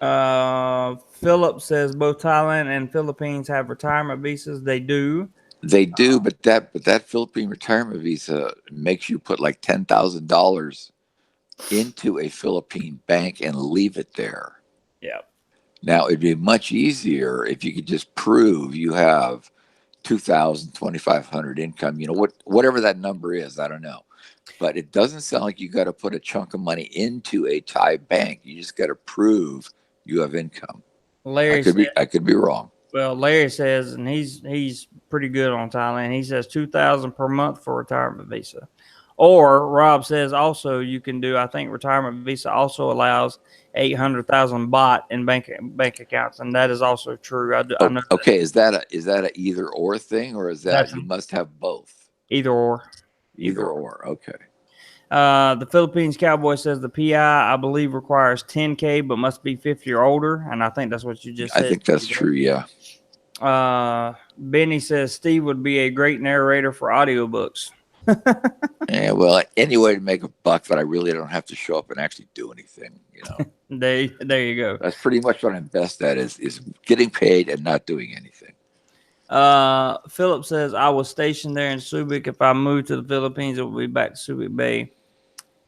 Philip says both Thailand and Philippines have retirement visas. They do. They do, but that Philippine retirement visa makes you put like $10,000 into a Philippine bank and leave it there. Yeah. Now it'd be much easier if you could just prove you have 2,000, 2,500 income. Whatever that number is, I don't know. But it doesn't sound like you got to put a chunk of money into a Thai bank. You just got to prove you have income. I Larry could said, be I could be wrong. well, Larry says, and he's pretty good on Thailand. He says 2,000 per month for retirement visa. Or Rob says also you can do. I think retirement visa also allows 800,000 baht in bank accounts, and that is also true. I Oh, know okay. Is that a either or thing, or is that that's you must have both? either or. Either or. Okay. The Philippines Cowboy says the PI, I believe, requires 10K, but must be 50 or older. And I think that's what you just I said. think that's true. Yeah. Benny says Steve would be a great narrator for audiobooks. Yeah. Well, any way to make a buck that I really don't have to show up and actually do anything. There you go. That's pretty much what I'm best at is getting paid and not doing anything. Philip says I was stationed there in Subic. If I moved to the Philippines, it would be back to Subic Bay.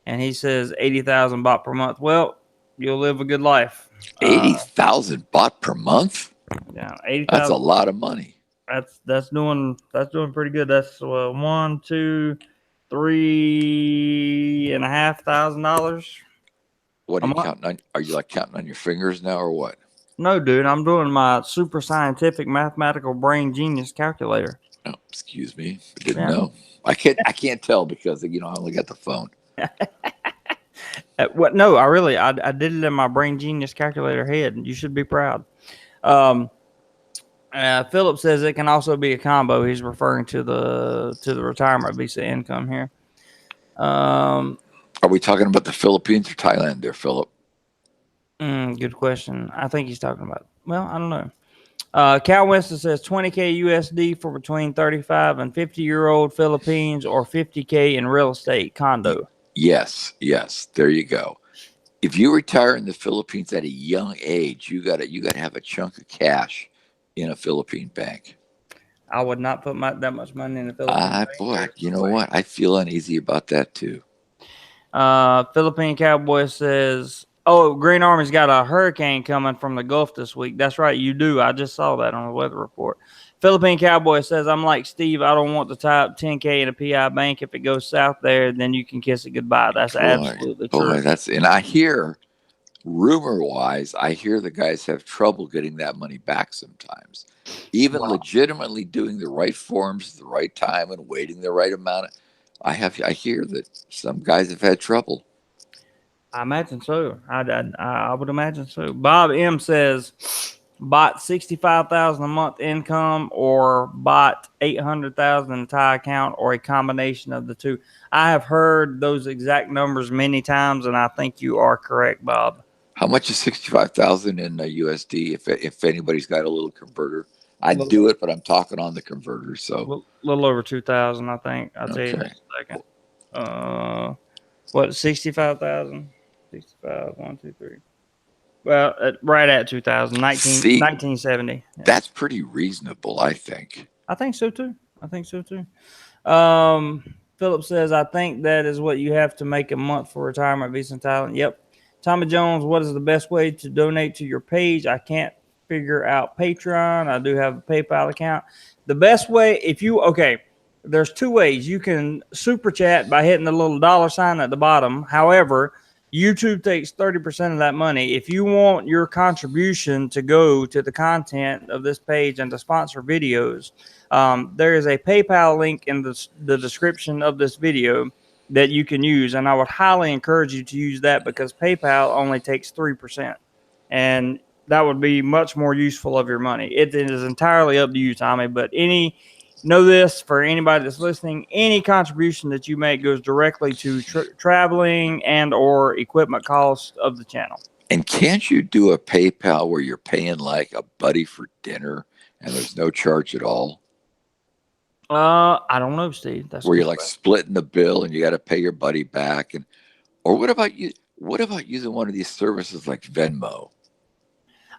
And he says 80,000 baht per month. Well, you'll live a good life. 80,000 baht per month. Yeah, That's a 80,000. lot of money. That's doing pretty good. That's one, two, $3,500 What are a you month. counting on? Are you like counting on your fingers now, or what? No, dude, I'm doing my super scientific mathematical brain genius calculator. Oh, excuse me. I didn't Yeah. know. I can't tell because I only got the phone. What? No, I did it in my brain genius calculator head. You should be proud. Um, Philip says it can also be a combo. He's referring to the retirement visa income here. Um, Are we talking about the Philippines or Thailand there, Philip? Good question. I think he's talking about. Well, I don't know. Cal Winston says 20K USD for between 35 and 50-year-old Philippines or 50K in real estate condo. Yes. There you go. If you retire in the Philippines at a young age, you gotta have a chunk of cash in a Philippine bank. I would not put that much money in the Philippine bank. Boy, There's you no know way. what? I feel uneasy about that too. Philippine Cowboy says, "Oh, Green Army's got a hurricane coming from the Gulf this week." That's right, you do. I just saw that on the weather report. Philippine Cowboy says, "I'm like Steve. I don't want to tie up 10K in a PI bank. If it goes south there, then you can kiss it goodbye." That's Boy, absolutely true. boy, and I hear rumor wise, I hear the guys have trouble getting that money back sometimes. Even legitimately doing the right forms at the right time and waiting the right amount. I hear that some guys have had trouble. I imagine so. I would imagine so. Bob M says, bought 65,000 a month income, or bought 800,000 in Thai account, or a combination of the two. I have heard those exact numbers many times, and I think you are correct, Bob. How much is 65,000 in USD? If anybody's got a little converter, I'd Little, do it, but I'm talking on the converter. So little over 2,000, I think. I'll tell you in okay, just a second. What, 65,000? 65, 1, 2, 3. Well, right at 2000, see, 1970. Yeah. that's pretty reasonable, I think. I think so too. I think so too. Philip says, I think that is what you have to make a month for retirement visa in Thailand. Yep. Tommy Jones, what is the best way to donate to your page? I can't figure out Patreon. I do have a PayPal account. The best way, okay, there's two ways. You can super chat by hitting the little dollar sign at the bottom. However, YouTube takes 30% of that money. If you want your contribution to go to the content of this page and to sponsor videos, there is a PayPal link in the description of this video that you can use. And I would highly encourage you to use that because PayPal only takes 3%. And that would be much more useful of your money. It is entirely up to you, Tommy. But know this for anybody that's listening, any contribution that you make goes directly to traveling and or equipment costs of the channel. And can't you do a PayPal where you're paying like a buddy for dinner and there's no charge at all? I don't know, Steve. That's where you're like splitting the bill and you got to pay your buddy back. And or what about you? What about using one of these services like Venmo?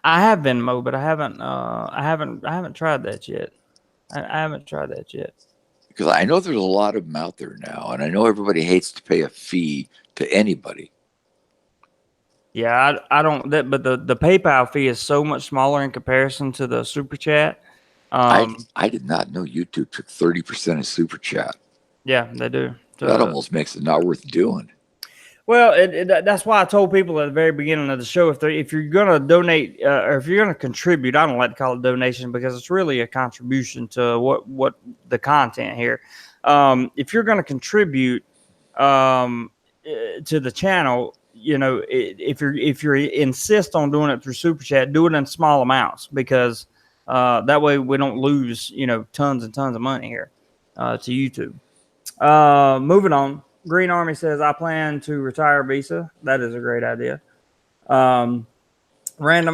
I have Venmo, but I haven't tried that yet. I haven't tried that yet. Because I know there's a lot of them out there now, and I know everybody hates to pay a fee to anybody. Yeah, I don't. But the PayPal fee is so much smaller in comparison to the super chat. I did not know YouTube took 30% of super chat. Yeah, they do. That almost makes it not worth doing. Well, that's why I told people at the very beginning of the show, if you're going to donate or if you're going to contribute, I don't like to call it donation because it's really a contribution to what the content here. If you're going to contribute to the channel, if you insist on doing it through Super Chat, do it in small amounts because that way we don't lose tons and tons of money here to YouTube. Moving on. Green Army says, I plan to retire visa. That is a great idea. Random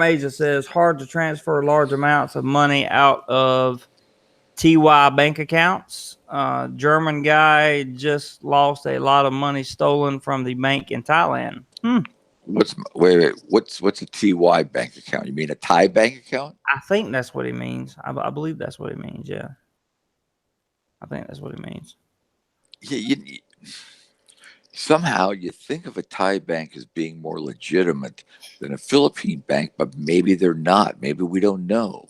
Agent says, hard to transfer large amounts of money out of TY bank accounts. German guy just lost a lot of money stolen from the bank in Thailand. What's a TY bank account? You mean a Thai bank account? I think that's what he means. I believe that's what he means. Yeah. I think that's what he means. Yeah, somehow you think of a Thai bank as being more legitimate than a Philippine bank, but maybe they're not. Maybe we don't know.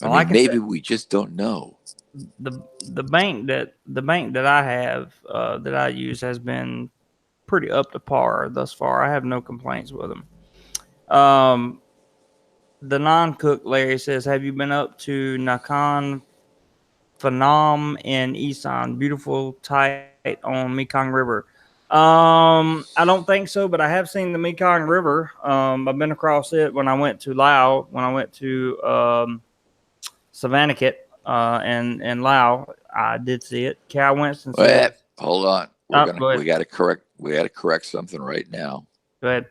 Maybe we just don't know. The bank that I have that I use has been pretty up to par thus far. I have no complaints with them. The non-cook Larry says, have you been up to Nakhon Phanom in Isan? Beautiful tight on Mekong River. I don't think so, but I have seen the Mekong River. I've been across it when I went to Laos, when I went to Savannakhet and Laos. I did see it. Cal Winston says, hold on. We got to correct something right now. Go ahead.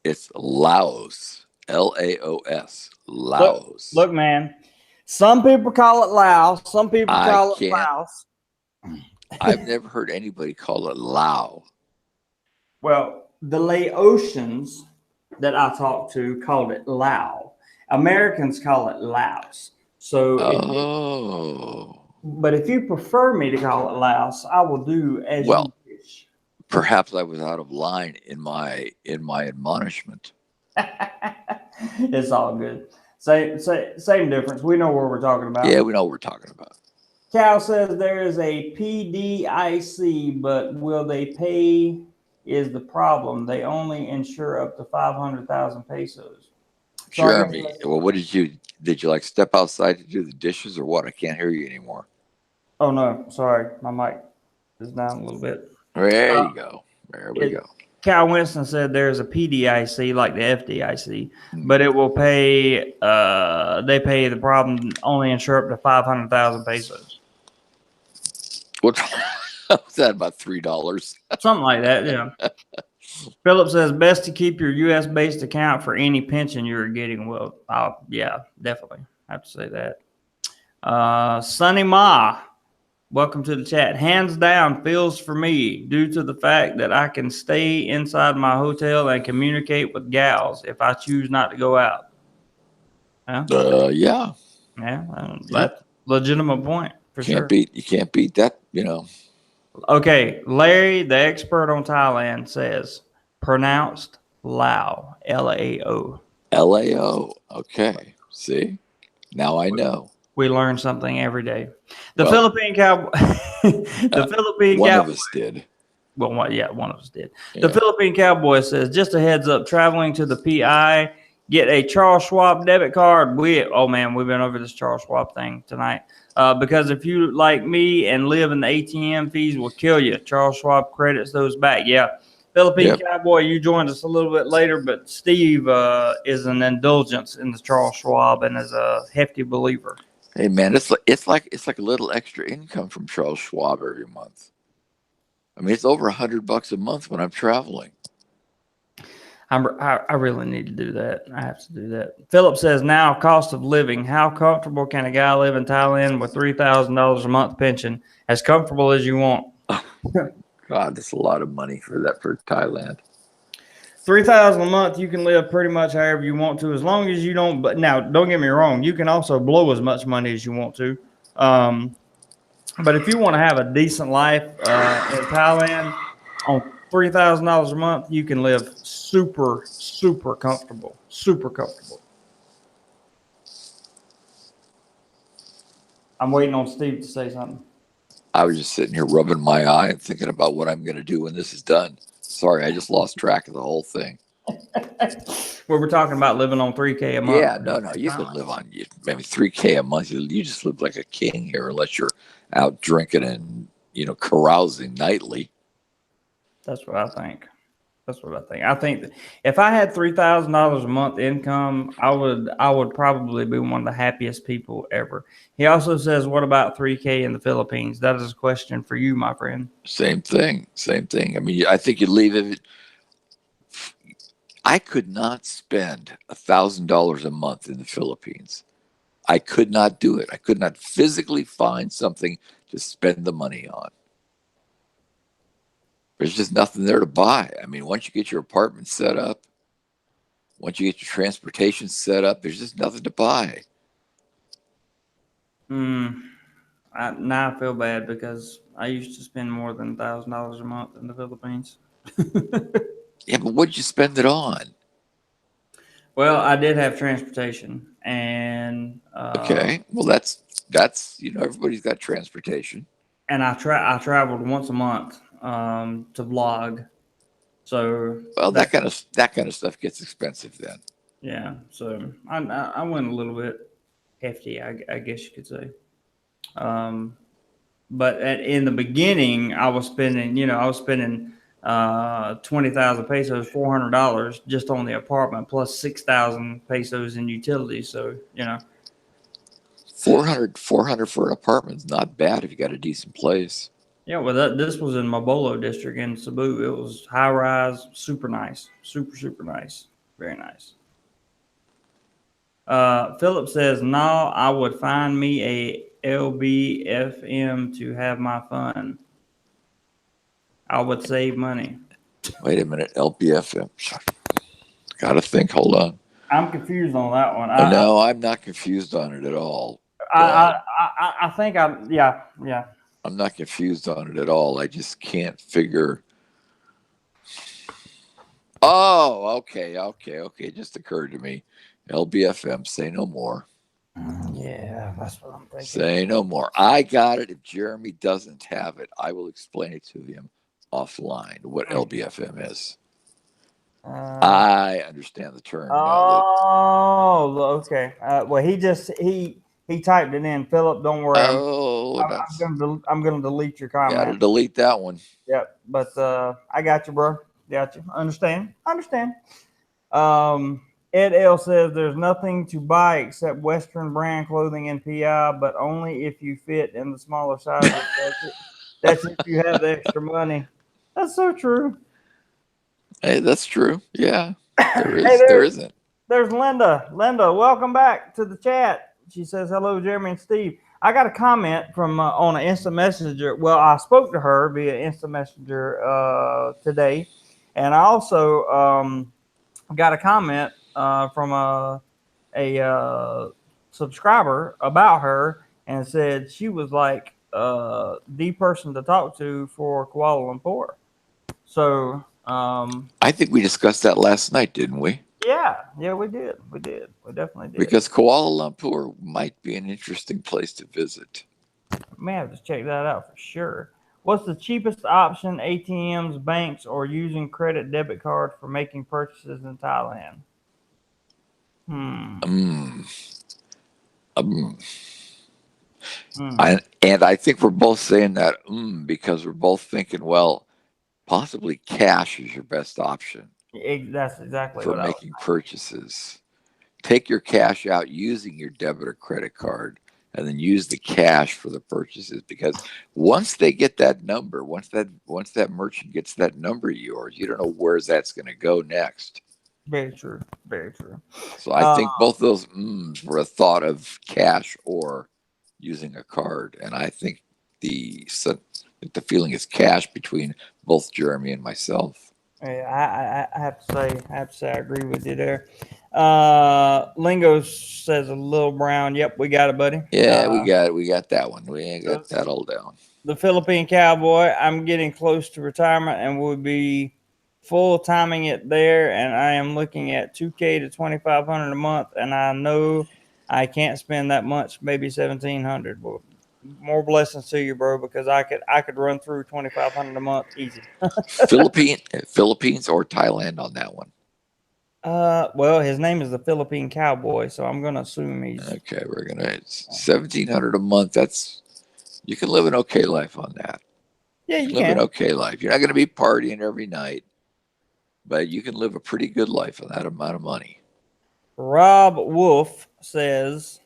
It's Laos. Laos. Laos. Look, man. Some people call it Laos. Some people call it Laos. I've never heard anybody call it Lao. Well, the Laotians that I talked to called it Lao. Americans call it Laos. So, but if you prefer me to call it Laos, I will do as you wish. Perhaps I was out of line in my admonishment. It's all good. Same difference. We know what we're talking about. Yeah, we know what we're talking about. Cal says there is a PDIC, but will they pay is the problem. They only insure up to 500,000 pesos. Jeremy, well, what did you like step outside to do the dishes or what? I can't hear you anymore. Oh, no. Sorry. My mic is down a little bit. There you go. There we go. Cal Winston said there's a PDIC like the FDIC, Hmm. but it will pay. They pay the problem only insure up to 500,000 pesos, What was that? About $3. something like that. Yeah. Philip says best to keep your U.S. based account for any pension you're getting. Well, yeah, definitely have to say that. Sunny Ma, welcome to the chat. Hands down, feels for me due to the fact that I can stay inside my hotel and communicate with gals if I choose not to go out. Yeah, Yeah, yeah, yeah. that's a legitimate point for Can't sure. beat. You can't beat that. Okay, Larry, the expert on Thailand, says pronounced Lao, Lao. LAO. Okay. See, now I know. We learn something every day. The Well, Philippine cowboy, the Philippine one cowboy. of us did. Well, yeah, one of us did. The Yeah. Philippine Cowboy says, just a heads up, traveling to the PI, get a Charles Schwab debit card. Oh man, we've been over this Charles Schwab thing tonight. Because if you like me and live in the ATM, fees will kill you. Charles Schwab credits those back. Yeah. Philippine Yep. Cowboy, you joined us a little bit later, but Steve is an indulgence in the Charles Schwab and is a hefty believer. Hey man, it's like a little extra income from Charles Schwab every month. I mean, it's over $100 a month when I'm traveling. I really need to do that. I have to do that. Philip says now cost of living. How comfortable can a guy live in Thailand with $3,000 a month pension? As comfortable as you want. God, that's a lot of money for that for Thailand. 3,000 a month, you can live pretty much however you want to, as long as you don't. But now, don't get me wrong, you can also blow as much money as you want to. But if you want to have a decent life in Thailand on $3,000 a month, you can live super comfortable. Super comfortable. I'm waiting on Steve to say something. I was just sitting here rubbing my eye and thinking about what I'm going to do when this is done. Sorry, I just lost track of the whole thing. Where we're talking about living on 3K a month. Yeah, no, you can live on maybe 3K a month. You just live like a king here, unless you're out drinking and carousing nightly. That's what I think. That's what I think. I think that if I had $3,000 a month income, I would probably be one of the happiest people ever. He also says, "What about 3K in the Philippines?" That is a question for you, my friend. Same thing, same thing. I mean, I think you leave it. I could not spend $1,000 a month in the Philippines. I could not do it. I could not physically find something to spend the money on. There's just nothing there to buy. I mean, once you get your apartment set up, once you get your transportation set up, there's just nothing to buy. Hmm. Now I feel bad because I used to spend more than $1,000 a month in the Philippines. Yeah, but what'd you spend it on? Well, I did have transportation, and Okay, well that's everybody's got transportation. I traveled once a month to vlog. So Well, that that kind of stuff gets expensive then. yeah. So I went a little bit hefty, I guess you could say. Um, but in the beginning, I was spending 20,000 pesos, $400 just on the apartment, plus 6,000 pesos in utilities. So 400 for an apartment is not bad if you got a decent place. yeah. Well, this was in Mabolo district in Cebu. It was high rise, super nice, super nice, very nice. Philip says, "No, I would find me a LBFM to have my fun. I would save money." Wait a minute, LPFM. Got to think. Hold on. I'm confused on that one. No, I'm not confused on it at all. I, Uh, I, I think yeah. I'm not confused on it at all. I just can't figure. Oh, okay. It just occurred to me. LBFM, say no more. Yeah, that's what I'm thinking. Say no more. I got it. If Jeremy doesn't have it, I will explain it to him offline what LBFM is. Uh, I understand the term now that, oh, okay. Well, he typed it in. Philip, don't worry. oh, that's, I'm gonna delete your got to comment. delete that one. Yep. But I got you, bro. Gotcha. Understand. Understand. Ed L says there's nothing to buy except Western brand clothing in PI, but only if you fit in the smaller sizes. That's if you have the extra money. That's so true. Hey, that's true. Yeah, there Hey, is. There isn't. there's Linda. Linda, welcome back to the chat. She says hello, Jeremy and Steve. I got a comment from on an instant messenger. Well, I spoke to her via instant messenger today, and I also got a comment from a subscriber about her and said she was like the person to talk to for Kuala Lumpur. So I think we discussed that last night, didn't we? yeah, we did. We definitely did. Because Kuala Lumpur might be an interesting place to visit. May have to check that out for sure. What's the cheapest option? ATMs, banks, or using credit debit cards for making purchases in Thailand? Hmm. Um, um, Hmm. and I think we're both saying that because we're both thinking, well, possibly cash is your best option That's exactly for what I was. making purchases. Take your cash out using your debit or credit card and then use the cash for the purchases, because once they get that number, once that merchant gets that number of yours, you don't know where that's going to go next. Very true. Very true. So I think both those were a thought of cash or using a card, and I think the feeling is cash between both Jeremy and myself. Yeah, I have to say, I agree with you there. Lingo says a little brown. Yep, we got it, buddy. Yeah, we got that one. We ain't got The, that all down. the Philippine Cowboy. I'm getting close to retirement and will be full timing it there. And I am looking at 2K to 2,500 a month. And I know I can't spend that much, maybe 1,700. Well, more blessings to you, bro, because I could run through 2,500 a month easy. Philippines or Thailand on that one. Well, his name is the Philippine Cowboy, so I'm gonna assume he's Okay, we're gonna 1,700 a month. That's you can live an okay life on that. yeah, You you can live an can. okay life. You're not going to be partying every night, but you can live a pretty good life on that amount of money. Rob Wolf says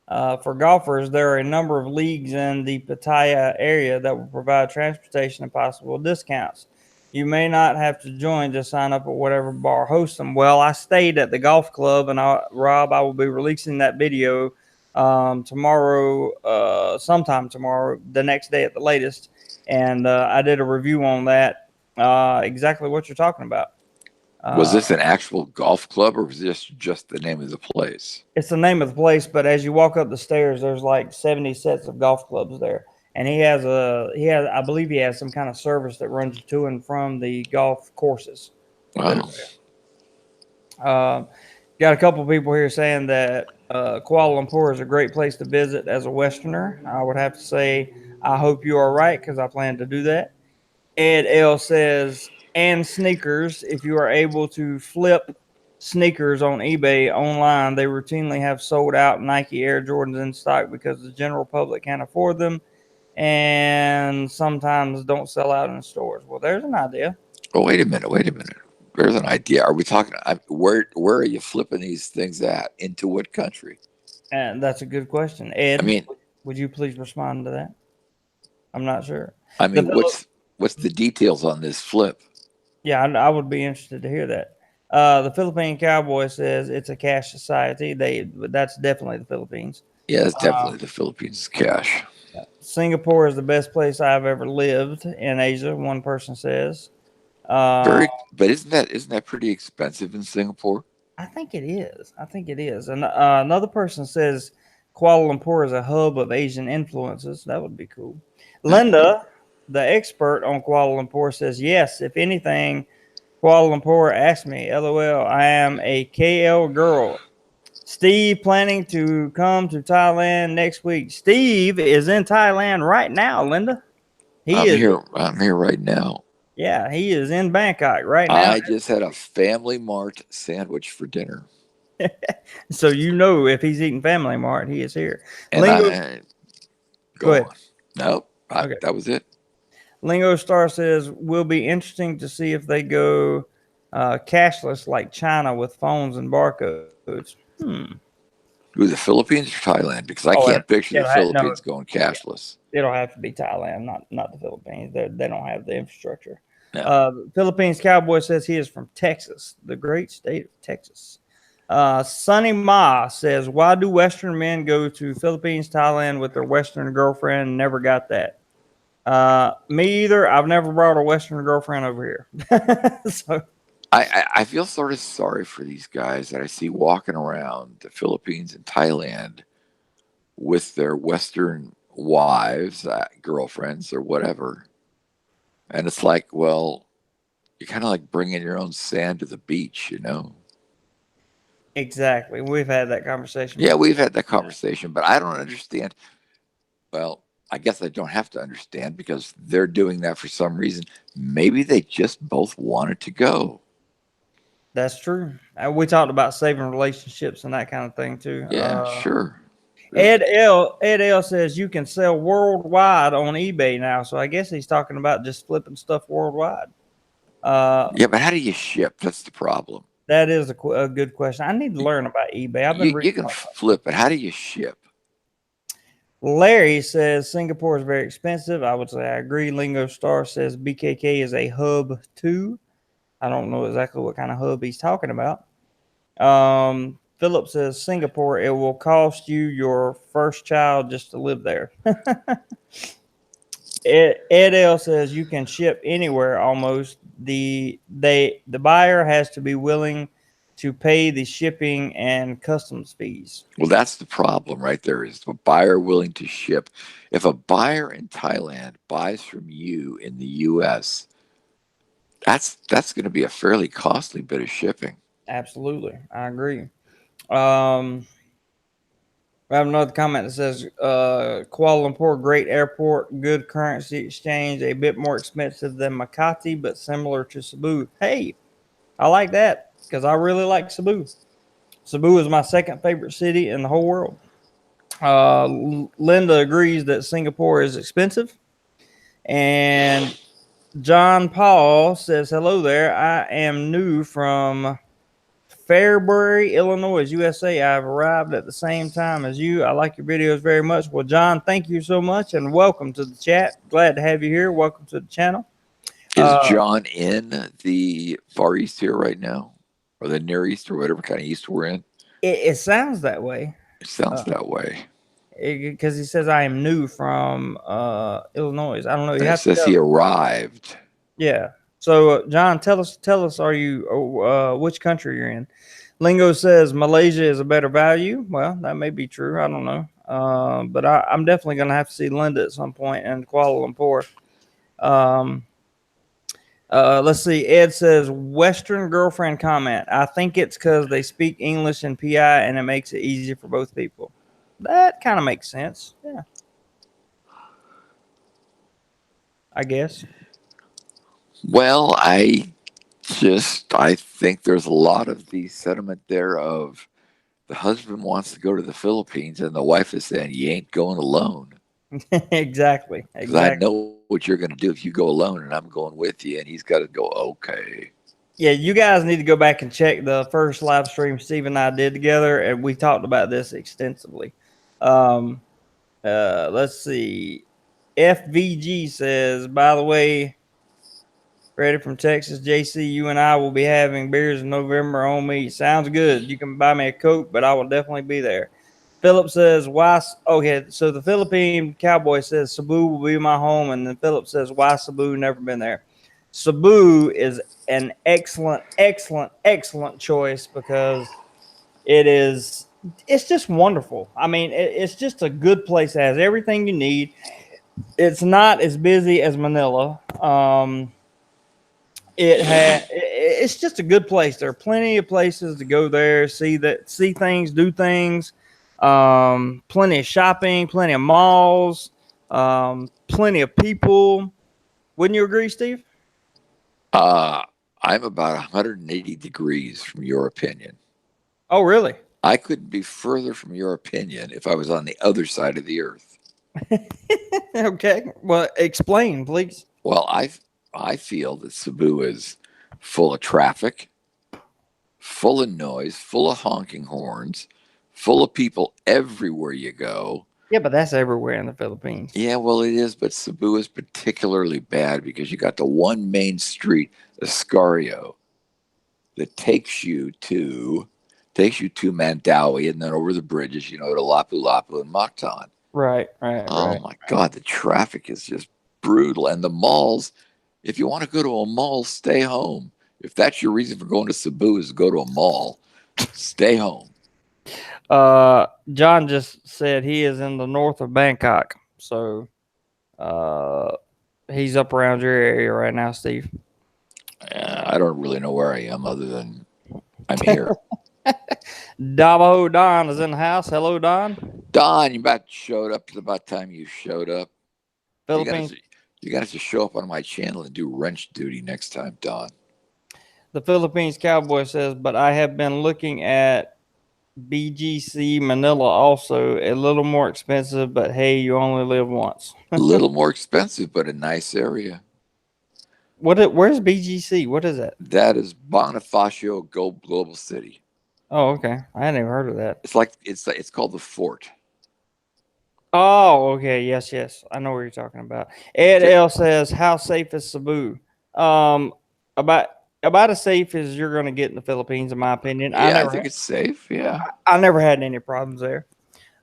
for golfers, there are a number of leagues in the Pattaya area that will provide transportation and possible discounts. You may not have to join, just sign up at whatever bar hosts them. Well, I stayed at the golf club, and Rob, I will be releasing that video tomorrow, sometime tomorrow, the next day at the latest. And I did a review on that, exactly what you're talking about. Was Uh, this an actual golf club or was this just the name of the place? It's the name of the place, but as you walk up the stairs, there's like 70 sets of golf clubs there. And I believe he has some kind of service that runs you to and from the golf courses that are Wow. there. Got a couple of people here saying that Kuala Lumpur is a great place to visit as a Westerner. I would have to say, I hope you are right because I plan to do that. Ed L says, and sneakers. If you are able to flip sneakers on eBay online, they routinely have sold out Nike Air Jordans in stock because the general public can't afford them and sometimes don't sell out in stores. Well, there's an idea. Oh, wait a minute. Wait a minute. There's an idea. Are we talking? Where are you flipping these things at? Into what country? And that's a good question. I Ed, mean, would you please respond to that? I'm not sure. I The mean, Philip, what's the details on this flip? yeah, I would be interested to hear that. The Philippine Cowboy says it's a cash society. That's definitely the Philippines. Yeah, it's Uh, definitely the Philippines cash. Singapore is the best place I've ever lived in Asia. One person says. Uh, But isn't that pretty expensive in Singapore? I think it is. I think it is. And another person says Kuala Lumpur is a hub of Asian influences. That would be cool. Linda, the expert on Kuala Lumpur, says yes. If anything, Kuala Lumpur asked me. LOL. I am a KL girl. Steve planning to come to Thailand next week. Steve is in Thailand right now, Linda. He I'm is, here. I'm here right now. yeah, he is in Bangkok right now. I just had a Family Mart sandwich for dinner, So you know if he's eating Family Mart, he is here. and Lingo, I go go ahead. on. Nope, Okay. that was it. Lingo Star says will be interesting to see if they go cashless like China with phones and barcodes. Ooh, the Philippines or Thailand? Because I Oh, can't picture the no, Philippines going yeah, cashless. it'll have to be Thailand, not the Philippines. They don't have the infrastructure. No. Philippines Cowboy says he is from Texas, the great state of Texas. Sonny Ma says, "Why do Western men go to Philippines, Thailand with their Western girlfriend? Never got that. Me either. I've never brought a Western girlfriend over here." So I feel sort of sorry for these guys that I see walking around the Philippines and Thailand with their Western wives, girlfriends, or whatever. And it's like, well, you're kind of like bringing your own sand to the beach, you know? exactly, we've had that conversation Yeah, before. we've had that conversation, but I don't understand. Well, I guess I don't have to understand because they're doing that for some reason. Maybe they just both wanted to go. That's true. We talked about saving relationships and that kind of thing too. Yeah, sure. Ed L says you can sell worldwide on eBay now, so I guess he's talking about just flipping stuff worldwide. Uh, Yeah, but how do you ship? That's the problem. that is a good question. I need to learn about eBay. I've been You reading. can flip it. How do you ship? Larry says Singapore is very expensive. I would say I agree. Lingo Star says BKK is a hub too. I don't know exactly what kind of hub he's talking about. Philip says Singapore, it will cost you your first child just to live there. Ed L says you can ship anywhere almost. The buyer has to be willing to pay the shipping and customs fees. Well, that's the problem right there is a buyer willing to ship. If a buyer in Thailand buys from you in the US, that's going to be a fairly costly bit of shipping. Absolutely, I agree. Um, We have another comment that says Kuala Lumpur, great airport, good currency exchange, a bit more expensive than Makati, but similar to Cebu. Hey, I like that because I really like Cebu. Cebu is my second favorite city in the whole world. Linda agrees that Singapore is expensive. And John Paul says, hello there. I am new from Fairbury, Illinois, USA. I've arrived at the same time as you. I like your videos very much. Well, John, thank you so much and welcome to the chat. Glad to have you here. Welcome to the channel. Is Uh, John in the Far East here right now? Or the Near East or whatever kind of East we're in? it sounds that way It sounds that way. because he says I am new from Illinois. I don't know. You And it have to says tell he us. arrived. Yeah. So, John, tell us, are you, which country you're in? Lingo says Malaysia is a better value. Well, that may be true. I don't know. But I'm definitely going to have to see Linda at some point in Kuala Lumpur. Um, let's see. Ed says Western girlfriend comment. I think it's because they speak English and PI and it makes it easier for both people. That kind of makes sense. Yeah, I guess. Well, I think there's a lot of the sentiment there of the husband wants to go to the Philippines and the wife is saying, you ain't going alone. Exactly. Because I Exactly. know what you're going to do if you go alone and I'm going with you. And he's got to go, okay. Yeah, you guys need to go back and check the first live stream Steve and I did together, and we talked about this extensively. Um, let's see. FVG says, by the way, Freddie from Texas, JC, you and I will be having beers in November on me. Sounds good. You can buy me a Coke, but I will definitely be there. Philip says, why? Okay, so the Philippine Cowboy says, Cebu will be my home. And then Philip says, why Cebu? Never been there. Cebu is an excellent, excellent, excellent choice because it is, it's just wonderful. I mean, it's just a good place. It has everything you need. It's not as busy as Manila. It's just a good place. There are plenty of places to go there, see things, do things. Plenty of shopping, plenty of malls, plenty of people. Wouldn't you agree, Steve? Uh, I'm about 180 degrees from your opinion. Oh, really? I couldn't be further from your opinion if I was on the other side of the earth. Okay. Well, explain, please. Well, I feel that Cebu is full of traffic, full of noise, full of honking horns, full of people everywhere you go. Yeah, but that's everywhere in the Philippines. Yeah, well, it is, but Cebu is particularly bad because you got the one main street, Escario, that takes you to Mandawi and then over the bridges, to Lapu Lapu and Mactan. Right, right, Oh right. my God, the traffic is just brutal. And the malls, if you want to go to a mall, stay home. If that's your reason for going to Cebu is to go to a mall, stay home. John just said he is in the north of Bangkok, so uh, he's up around your area right now, Steve. I don't really know where I am other than I'm here. Dabo Don is in the house. Hello, Don. Don, you about showed up. It's about time you showed up. You got Philippines. to you got to show up on my channel and do wrench duty next time, Don. The Philippines Cowboy says, but I have been looking at BGC Manila also a little more expensive, but hey, you only live once. A little more expensive, but a nice area. Where's BGC? What is that? That is Bonifacio Global City. Oh, okay. I hadn't even heard of that. It's called the Fort. Oh, okay. Yes, yes. I know what you're talking about. Ed J- L says, how safe is Cebu? Um, about about as safe as you're going to get in the Philippines, in my opinion. Yeah, I think it's safe. Yeah. I never had any problems there.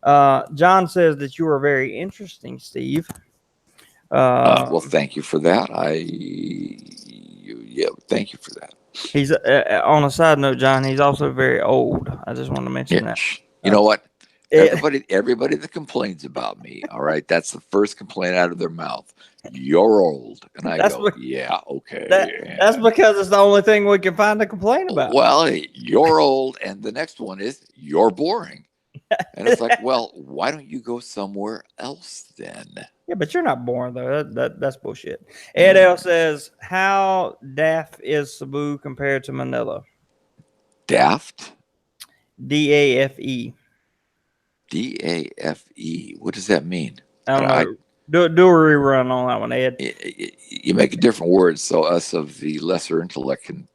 John says that you are very interesting, Steve. Well, thank you for that. Yeah, thank you for that. He's on a side note, John. He's also very old. I just want to Yeah, mention that. you know what? It, Everybody that complains about me, all right, that's the first complaint out of their mouth. You're old, and I that's go, yeah, okay. that's because it's the only thing we can find to complain about. Well, you're old, and the next one is you're boring, and it's like, well, why don't you go somewhere else then? Yeah, but you're not boring though. That's bullshit. Ed L says, "How daft is Cebu compared to Manila?" Daft, DAFE. DAFE. What does that mean? I don't I, know. Do a rerun on that one, Ed. you make a different word so us of the lesser intellect can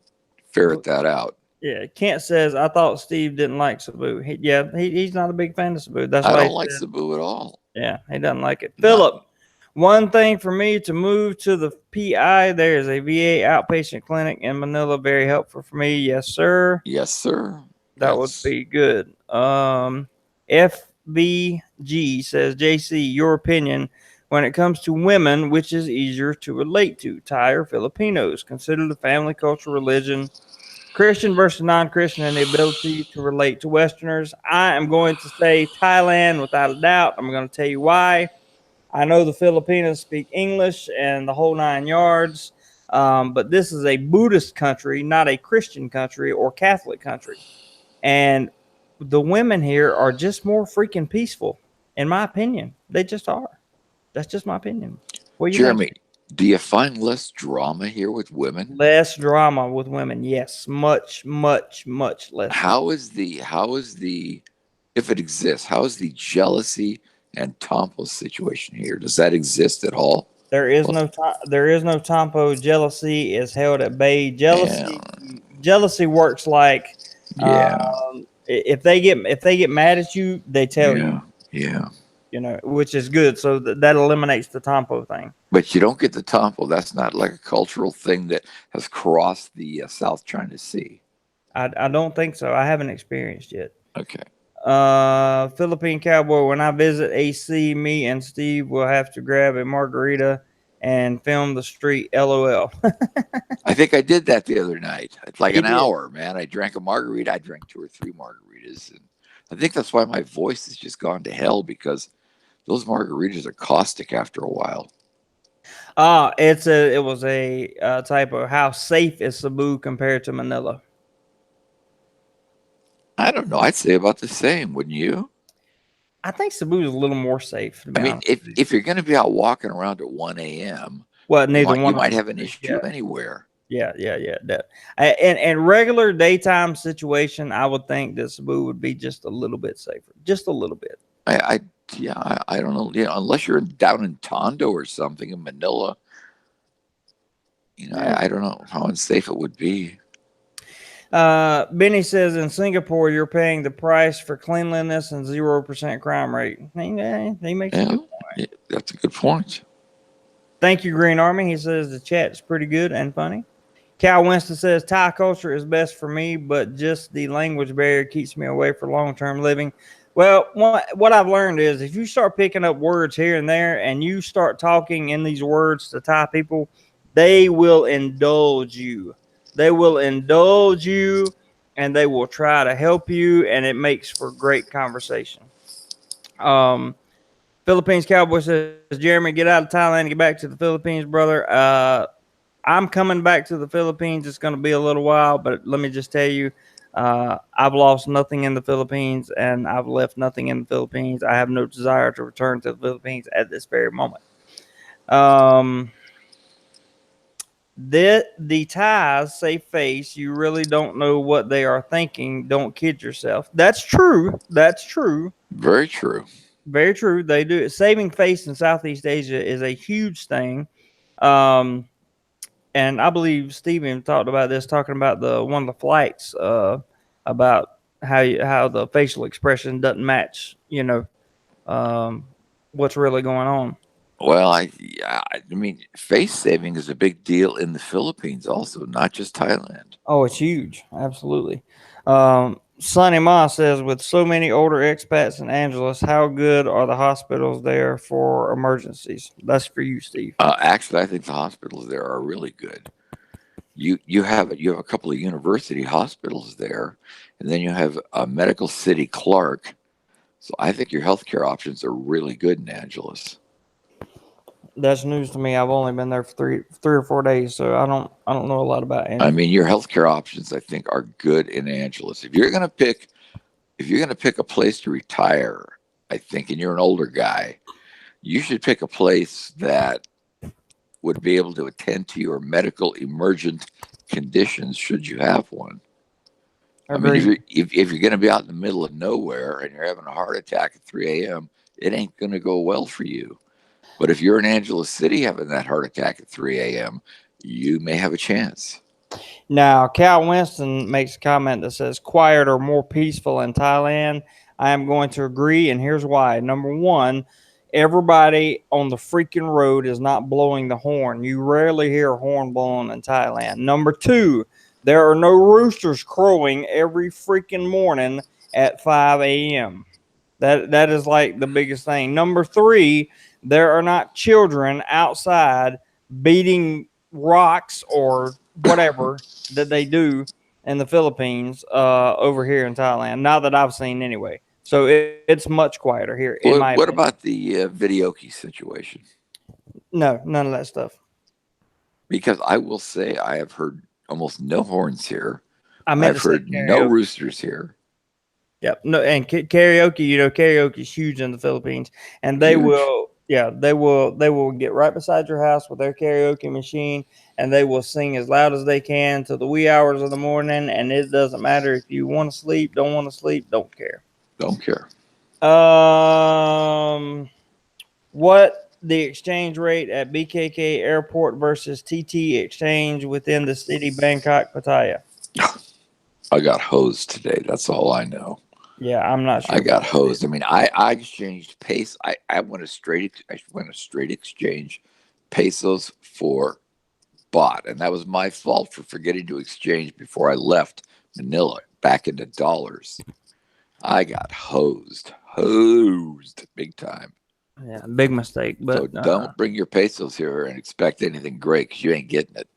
ferret that out. Yeah, Kent says, "I thought Steve didn't like Cebu." He's not a big fan of Cebu. That's I why he don't like said, Cebu at all. yeah, he doesn't like it. Not Philip, one thing for me to move to the PI, there is a VA outpatient clinic in Manila. Very helpful for me. Yes, sir. yes, sir. That would That's be good. FBG says, JC, your opinion when it comes to women, which is easier to relate to, Thai or Filipinos? Consider the family, culture, religion, Christian versus non-Christian, and the ability to relate to Westerners. I am going to say Thailand without a doubt. I'm going to tell you why. I know the Filipinos speak English and the whole 9 yards, but this is a Buddhist country, not a Christian country or Catholic country. And the women here are just more freaking peaceful, in my opinion. They just are. That's just my opinion. What do you think? Jeremy. Do you find less drama here with women? Less drama with women. Yes, much, much, much less drama. How is the if it exists? How is the jealousy and Tompo situation here? Does that exist at all? Well, There is no tampo. Jealousy is held at bay. yeah, Jealousy works like yeah, if they get mad at you, they tell you, yeah, yeah. which is good. So that eliminates the tampo thing. But you don't get the Tompo. That's not like a cultural thing that has crossed the South China Sea. I don't think so. I haven't experienced yet. Okay. Philippine Cowboy, when I visit AC, me and Steve will have to grab a margarita and film the street. LOL. I think I did that the other night. It's like He an did. hour, man. I drank a margarita. I drank 2 or 3 margaritas. And I think that's why my voice has just gone to hell because those margaritas are caustic after a while. It was a type of how safe is Cebu compared to Manila. I don't know. I'd say about the same, wouldn't you? I think Cebu is a little more safe, to I be mean, honest if with you. if you're going to be out walking around at 1 a.m., Well, you neither might you one of might them. have an Yeah, issue anywhere. yeah. And regular daytime situation, I would think that Cebu would be just a little bit safer, just a little bit. I yeah, I don't know. Unless you're down in Tondo or something in Manila, Yeah. I don't know how unsafe it would be. Benny says in Singapore you're paying the price for cleanliness and 0% crime rate. He makes a Yeah, good. yeah, that's a good point. Thank you, Green Army. He says the chat's pretty good and funny. Cal Winston says Thai culture is best for me, but just the language barrier keeps me away for long term living. Well, what I've learned is if you start picking up words here and there and you start talking in these words to Thai people, they will indulge you. They will indulge you and they will try to help you, and it makes for great conversation. Um, Philippines Cowboy says, Jeremy, get out of Thailand and get back to the Philippines, brother. I'm coming back to the Philippines. It's going to be a little while, but let me just tell you, I've lost nothing in the Philippines and I've left nothing in the Philippines. I have no desire to return to the Philippines at this very moment. Um, the Thais say face, you really don't know what they are thinking. Don't kid yourself. That's true. That's true. Very true. Very true. They do it. Saving face in Southeast Asia is a huge thing. Um, and I believe Steven talked about this, talking about the one of the flights, about how the facial expression doesn't match, um, what's really going on. Well, I mean, face saving is a big deal in the Philippines, also, not just Thailand. Oh, it's huge, absolutely. Sonny Ma says, with so many older expats in Angeles, how good are the hospitals there for emergencies? That's for you, Steve. Actually, I think the hospitals there are really good. You have a couple of university hospitals there, and then you have a medical city Clark. So I think your healthcare options are really good in Angeles. That's news to me. I've only been there for three or 4 days, so I don't know a lot about I Angeles. mean, your healthcare options I think are good in Angeles. If you're gonna pick a place to retire, I think, and you're an older guy, you should pick a place that would be able to attend to your medical emergent conditions should you have one. I mean, Agreed. if you're going to be out in the middle of nowhere and you're having a heart attack at 3 a.m., it ain't going to go well for you. But if you're in Angeles City having that heart attack at 3 a.m., you may have a chance. Now, Cal Winston makes a comment that says quieter, more peaceful in Thailand. I am going to agree, and here's why. Number one, everybody on the freaking road is not blowing the horn. You rarely hear a horn blown in Thailand. Number two, there are no roosters crowing every freaking morning at 5 a.m. That is like the biggest thing. Number three, there are not children outside beating rocks or whatever that they do in the Philippines, over here in Thailand. Not that I've seen anyway. So it's much quieter here, in my What opinion. about the videoke situation? No, none of that stuff. Because I will say I have heard almost no horns here. I meant I've to say heard no karaoke. roosters here. Yep. No, and karaoke, karaoke is huge in the Philippines, and they Huge. will, yeah, they will get right beside your house with their karaoke machine, and they will sing as loud as they can till the wee hours of the morning, and it doesn't matter if you want to sleep, don't want to sleep, don't care. Don't care. Um, what the exchange rate at BKK Airport versus TT exchange within the city Bangkok, Pattaya? I got hosed today. That's all I know. Yeah, I'm not sure I about got that hosed. either. I mean, I exchanged pace. I went a straight exchange pesos for baht, and that was my fault for forgetting to exchange before I left Manila back into dollars. I got hosed big time. Yeah, big mistake, So but don't bring your pesos here and expect anything great because you ain't getting it.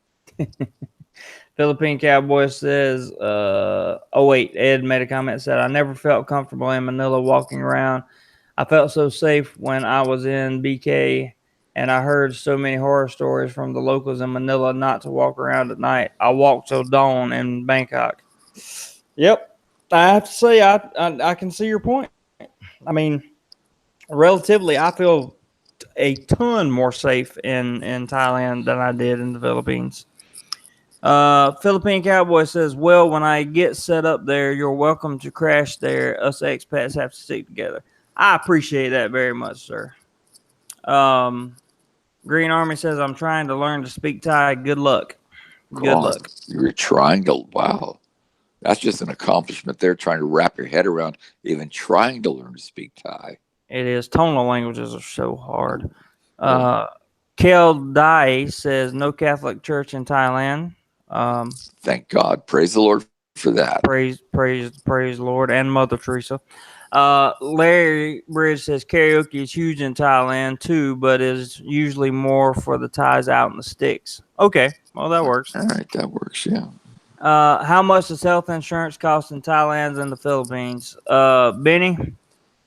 Philippine Cowboy says, oh wait, Ed made a comment, said, I never felt comfortable in Manila walking around. I felt so safe when I was in BK, and I heard so many horror stories from the locals in Manila not to walk around at night. I walked till dawn in Bangkok. Yep. I have to say, I can see your point. I mean, relatively, I feel a ton more safe in Thailand than I did in the Philippines. Philippine Cowboy says, well, when I get set up there, you're welcome to crash there. Us expats have to stick together. I appreciate that very much, sir. Um, Green Army says, I'm trying to learn to speak Thai. Good luck. Good God, luck. you're trying to, wow. That's just an accomplishment there, trying to wrap your head around even trying to learn to speak Thai. It is. Tonal languages are so hard. Oh, Uh, Kel Dai says, no Catholic church in Thailand. thank God. Praise the Lord for that. Praise Lord, and Mother Teresa. Larry Bridge says karaoke is huge in Thailand too, but is usually more for the Thais out in the sticks. Okay, well that works. All right, that works. Yeah. How much does health insurance cost in Thailand and the Philippines? Benny,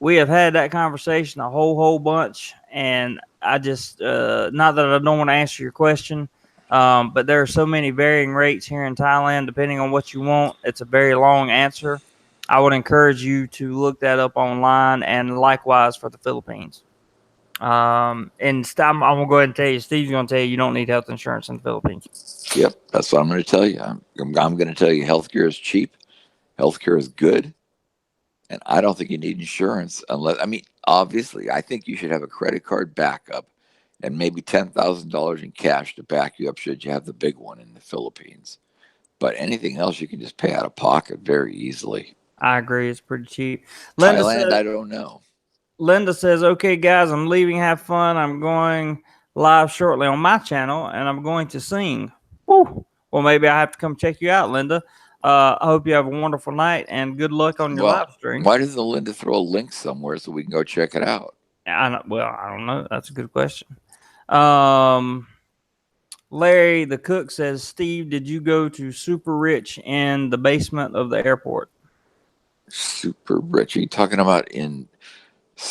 we have had that conversation a whole bunch, and I just not that I don't want to answer your question, but there are so many varying rates here in Thailand depending on what you want. It's a very long answer. I would encourage you to look that up online, and likewise for the Philippines. And I'm gonna go ahead and tell you, Steve's gonna tell you you don't need health insurance in the Philippines. Yep, that's what I'm going to tell you. I'm going to tell you healthcare is cheap, healthcare is good, and I don't think you need insurance unless, I mean, obviously, I think you should have a credit card backup and maybe $10,000 in cash to back you up should you have the big one in the Philippines. But anything else you can just pay out of pocket very easily. I agree, it's pretty cheap. Linda Thailand, says I don't know. Linda says, okay, guys, I'm leaving. Have fun. I'm going live shortly on my channel and I'm going to sing. Woo. Well, maybe I have to come check you out, Linda. I hope you have a wonderful night and good luck on your Well, live stream. why doesn't Linda throw a link somewhere so we can go check it out? I don't know. That's a good question. Um, Larry, the cook, says, Steve, did you go to Super Rich in the basement of the airport? Super rich. Are you talking about in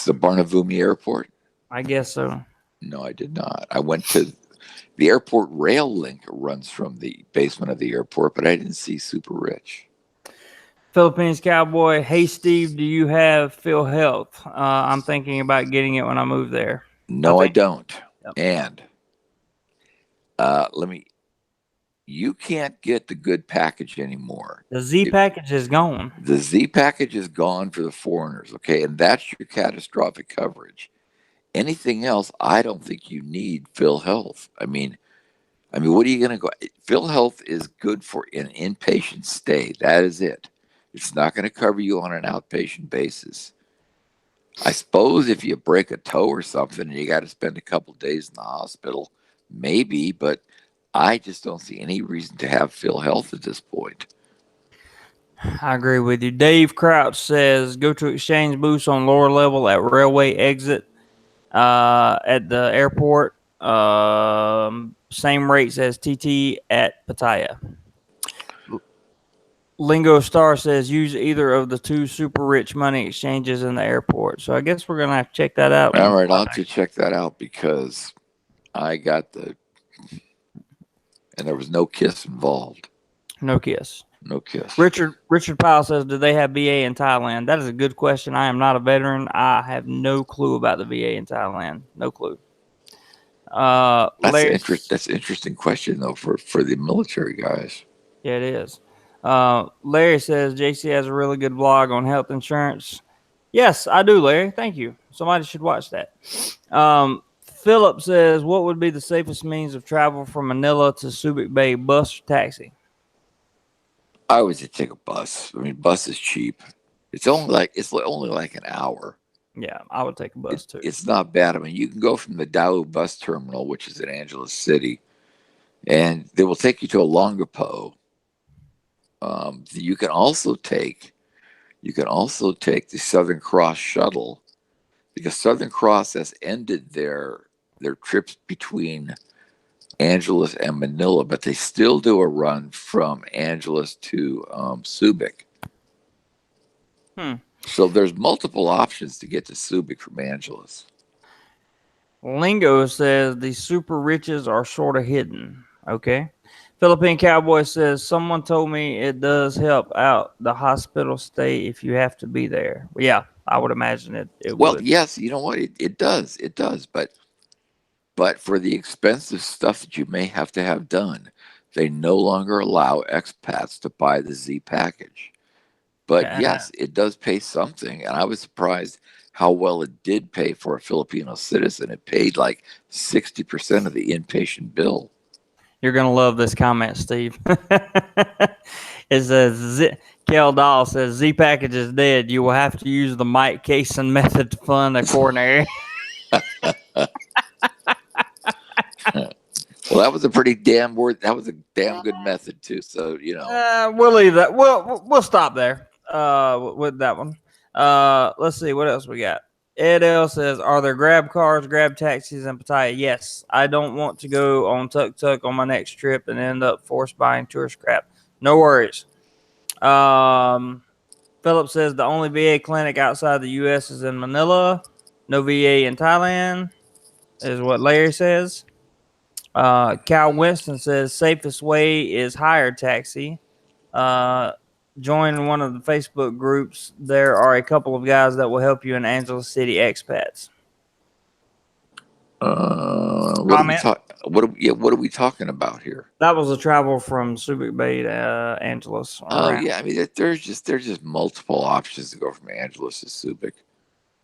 the Barnavumi Airport? I guess so. No, I did not. I went to the airport rail link runs from the basement of the airport, but I didn't see Super Rich. Philippines Cowboy, hey Steve, do you have Phil Health? I'm thinking about getting it when I move there. I No, I think don't. yep. And let me. You can't get the good package anymore. The Z It, package is gone. the Z package is gone for the foreigners, okay, and that's your catastrophic coverage. Anything else, I don't think you need Phil Health. I mean, what are you going to go? Phil Health is good for an inpatient stay. That is it. It's not going to cover you on an outpatient basis. I suppose if you break a toe or something and you got to spend a couple of days in the hospital, maybe, but I just don't see any reason to have Phil Health at this point. I agree with you. Dave Crouch says go to exchange booths on lower level at railway exit at the airport. Same rates as TT at Pattaya. Lingo Star says use either of the two super rich money exchanges in the airport. So I guess we're gonna have to check that out. All right, I'll have to check that out because I got and there was no kiss involved. No kiss. No kiss. Richard Powell says, "Do they have VA in Thailand?" That is a good question. I am not a veteran. I have no clue about the VA in Thailand. No clue. Larry, That's an interesting question though for the military guys. yeah, it is. Larry says JC has a really good blog on health insurance. Yes, I do, Larry. Thank you. Somebody should watch that. Philip says, "What would be the safest means of travel from Manila to Subic Bay? Bus or taxi?" I always just take a bus. I mean, bus is cheap. It's only like an hour. Yeah, I would take a It, bus too. it's not bad. I mean, you can go from the Daewoo bus terminal, which is in Angeles City, and they will take you to a Longapo. You can also take the Southern Cross shuttle because Southern Cross has ended their trips between Angeles and Manila, but they still do a run from Angeles to Subic. Hmm. So there's multiple options to get to Subic from Angeles. Lingo says the super riches are sort of hidden. Okay. Philippine Cowboy says someone told me it does help out the hospital stay if you have to be there. Well, yeah, I would imagine it Well, would. yes, you know what? It does. It does. But for the expensive stuff that you may have to have done, they no longer allow expats to buy the Z package. But Yeah, yes, it does pay something. And I was surprised how well it did pay for a Filipino citizen. It paid like 60% of the inpatient bill. You're gonna love this comment, Steve. It says Kel Dahl says Z package is dead. You will have to use the Mike Cason method to fund a coronary. Well, that was a pretty damn word. That was a damn good method too. So We'll leave that. We'll stop there. With that one. Let's see what else we got. Ed L says, "Are there grab cars, grab taxis in Pattaya?" Yes. I don't want to go on Tuk Tuk on my next trip and end up forced buying tourist crap. No worries. Philip says the only VA clinic outside the U.S. is in Manila. No VA in Thailand, is what Larry says. Cal Winston says safest way is hire taxi. Uh, Join one of the Facebook groups. There are a couple of guys that will help you in Angeles City expats. what are we what are we talking about here? That was a travel from Subic Bay to Angeles. Oh yeah, I mean there's just multiple options to go from Angeles to Subic.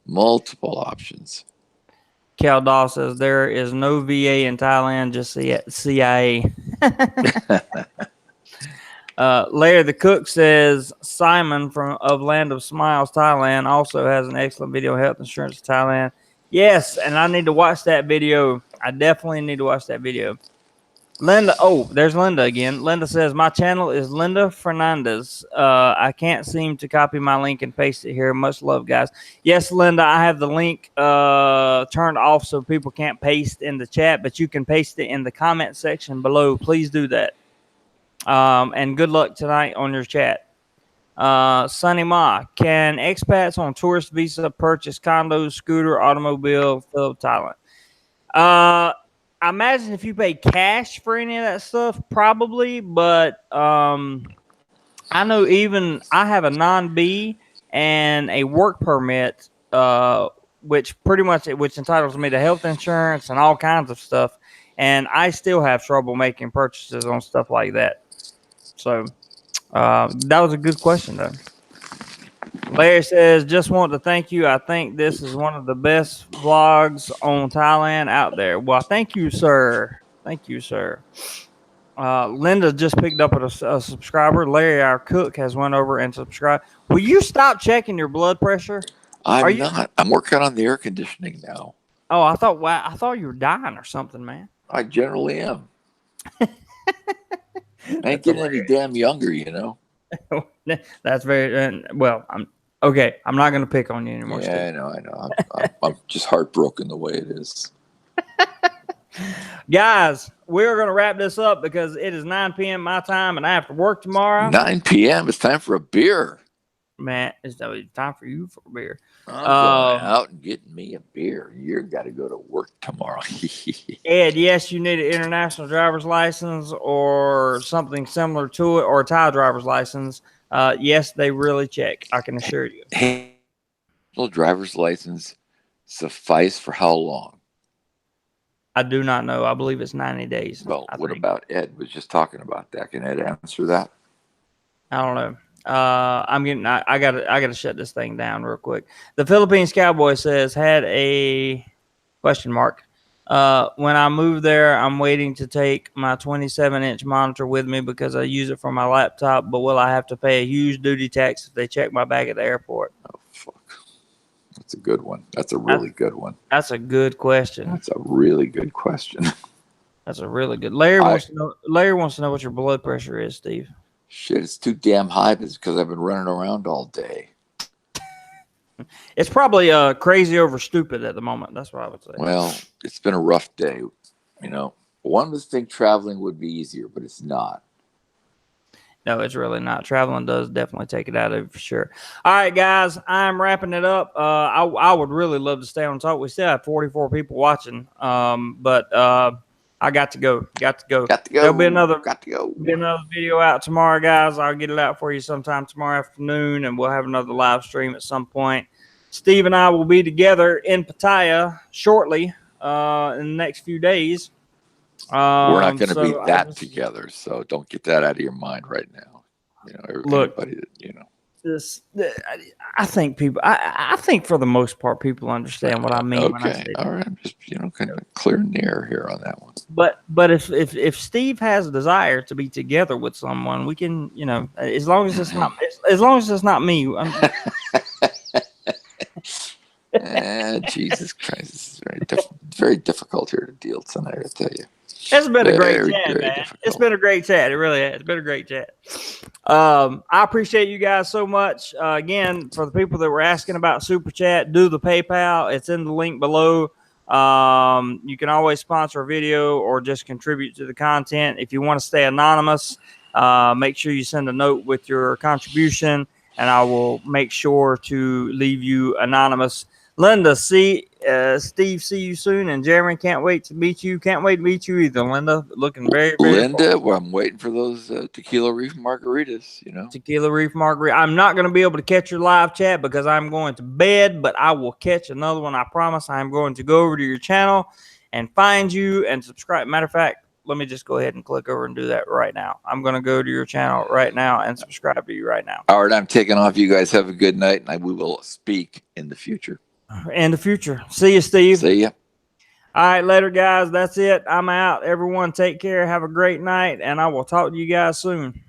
Multiple options. Cal Daw says there is no VA in Thailand, just CIA. Larry the Cook says Simon of Land of Smiles, Thailand, also has an excellent video on health insurance in Thailand. Yes, and I need to watch that video. I definitely need to watch that video. Linda, there's Linda again. Linda says my channel is Linda Fernandez. I can't seem to copy my link and paste it here. Much love, guys. Yes, Linda, I have the link turned off so people can't paste in the chat, but you can paste it in the comment section below. Please do that. And good luck tonight on your chat. Sunny Ma, can expats on tourist visa purchase condos, scooter, automobile, Thailand? I imagine if you pay cash for any of that stuff, probably. But I know even I have a non-B and a work permit, which entitles me to health insurance and all kinds of stuff. And I still have trouble making purchases on stuff like that. So that was a good question, though. Larry says, just want to thank you. I think this is one of the best vlogs on Thailand out there. Well, thank you, sir. Thank you, sir. Linda just picked up a subscriber. Larry, our cook, has went over and subscribed. Will you stop checking your blood pressure? I'm not. I'm working on the air conditioning now. Oh, I thought you were dying or something, man. I generally am. I ain't getting any damn younger, you know. That's very well. I'm not going to pick on you anymore. Yeah, Steve. I know. I'm just heartbroken the way it is. Guys, we're going to wrap this up because it is 9 p.m. my time and I have to work tomorrow. 9 p.m. It's time for a beer. Man, it's time for you for a beer. I'm going out and getting me a beer. You've got to go to work tomorrow. Ed, yes, you need an international driver's license or something similar to it, or a Thai driver's license. Yes, they really check. I can assure you. Hey, driver's license suffice for how long? I do not know. I believe it's 90 days. Well, what about Ed? Was just talking about that. Can Ed answer that? I don't know. I gotta shut this thing down real quick. The Philippines Cowboy says had a question mark. When I move there, I'm waiting to take my 27-inch monitor with me because I use it for my laptop. But will I have to pay a huge duty tax if they check my bag at the airport? Oh fuck, that's a good one. That's a really good one. That's a good question. That's a really good question. That's a really good. Larry wants to know what your blood pressure is, Steve. Shit, it's too damn high because I've been running around all day. It's probably crazy over stupid at the moment. That's what I would say. Well, it's been a rough day. You know, one would think traveling would be easier, but it's not. No, it's really not. Traveling does definitely take it out of it for sure. All right, guys, I'm wrapping it up. I would really love to stay on talk. We still have 44 people watching, but I got to go. There'll be another video out tomorrow, guys. I'll get it out for you sometime tomorrow afternoon, and we'll have another live stream at some point. Steve and I will be together in Pattaya shortly in the next few days. We're not going to be together, so don't get that out of your mind right now. You know, everybody that you know. this, I think people, I think for the most part, people understand what I mean when I Okay, say all that. right. I'm just kind of clearing the air here on that one. But if Steve has a desire to be together with someone, we can, as long as it's not as long as it's not me. Jesus Christ, this is very difficult here to deal tonight. I tell you, It's been a great very, chat, very man. It's difficult. been a great chat. It really has. It's been a great chat. I appreciate you guys so much. Again, for the people that were asking about Super Chat, do the PayPal. It's in the link below. You can always sponsor a video or just contribute to the content. If you want to stay anonymous, make sure you send a note with your contribution, and I will make sure to leave you anonymous. Linda, Steve, see you soon. And Jeremy, can't wait to meet you. Can't wait to meet you either, Linda. Looking very, very forward. Linda, well, I'm waiting for those tequila reef margaritas. Tequila Reef Margarita. I'm not going to be able to catch your live chat because I'm going to bed, but I will catch another one. I promise. I'm going to go over to your channel and find you and subscribe. Matter of fact, let me just go ahead and click over and do that right now. I'm going to go to your channel right now and subscribe to you right now. All right, I'm taking off. You guys have a good night, and we will speak in the future. In the future. See you, Steve. See ya. All right, later, guys. That's it. I'm out. Everyone, take care. Have a great night, and I will talk to you guys soon.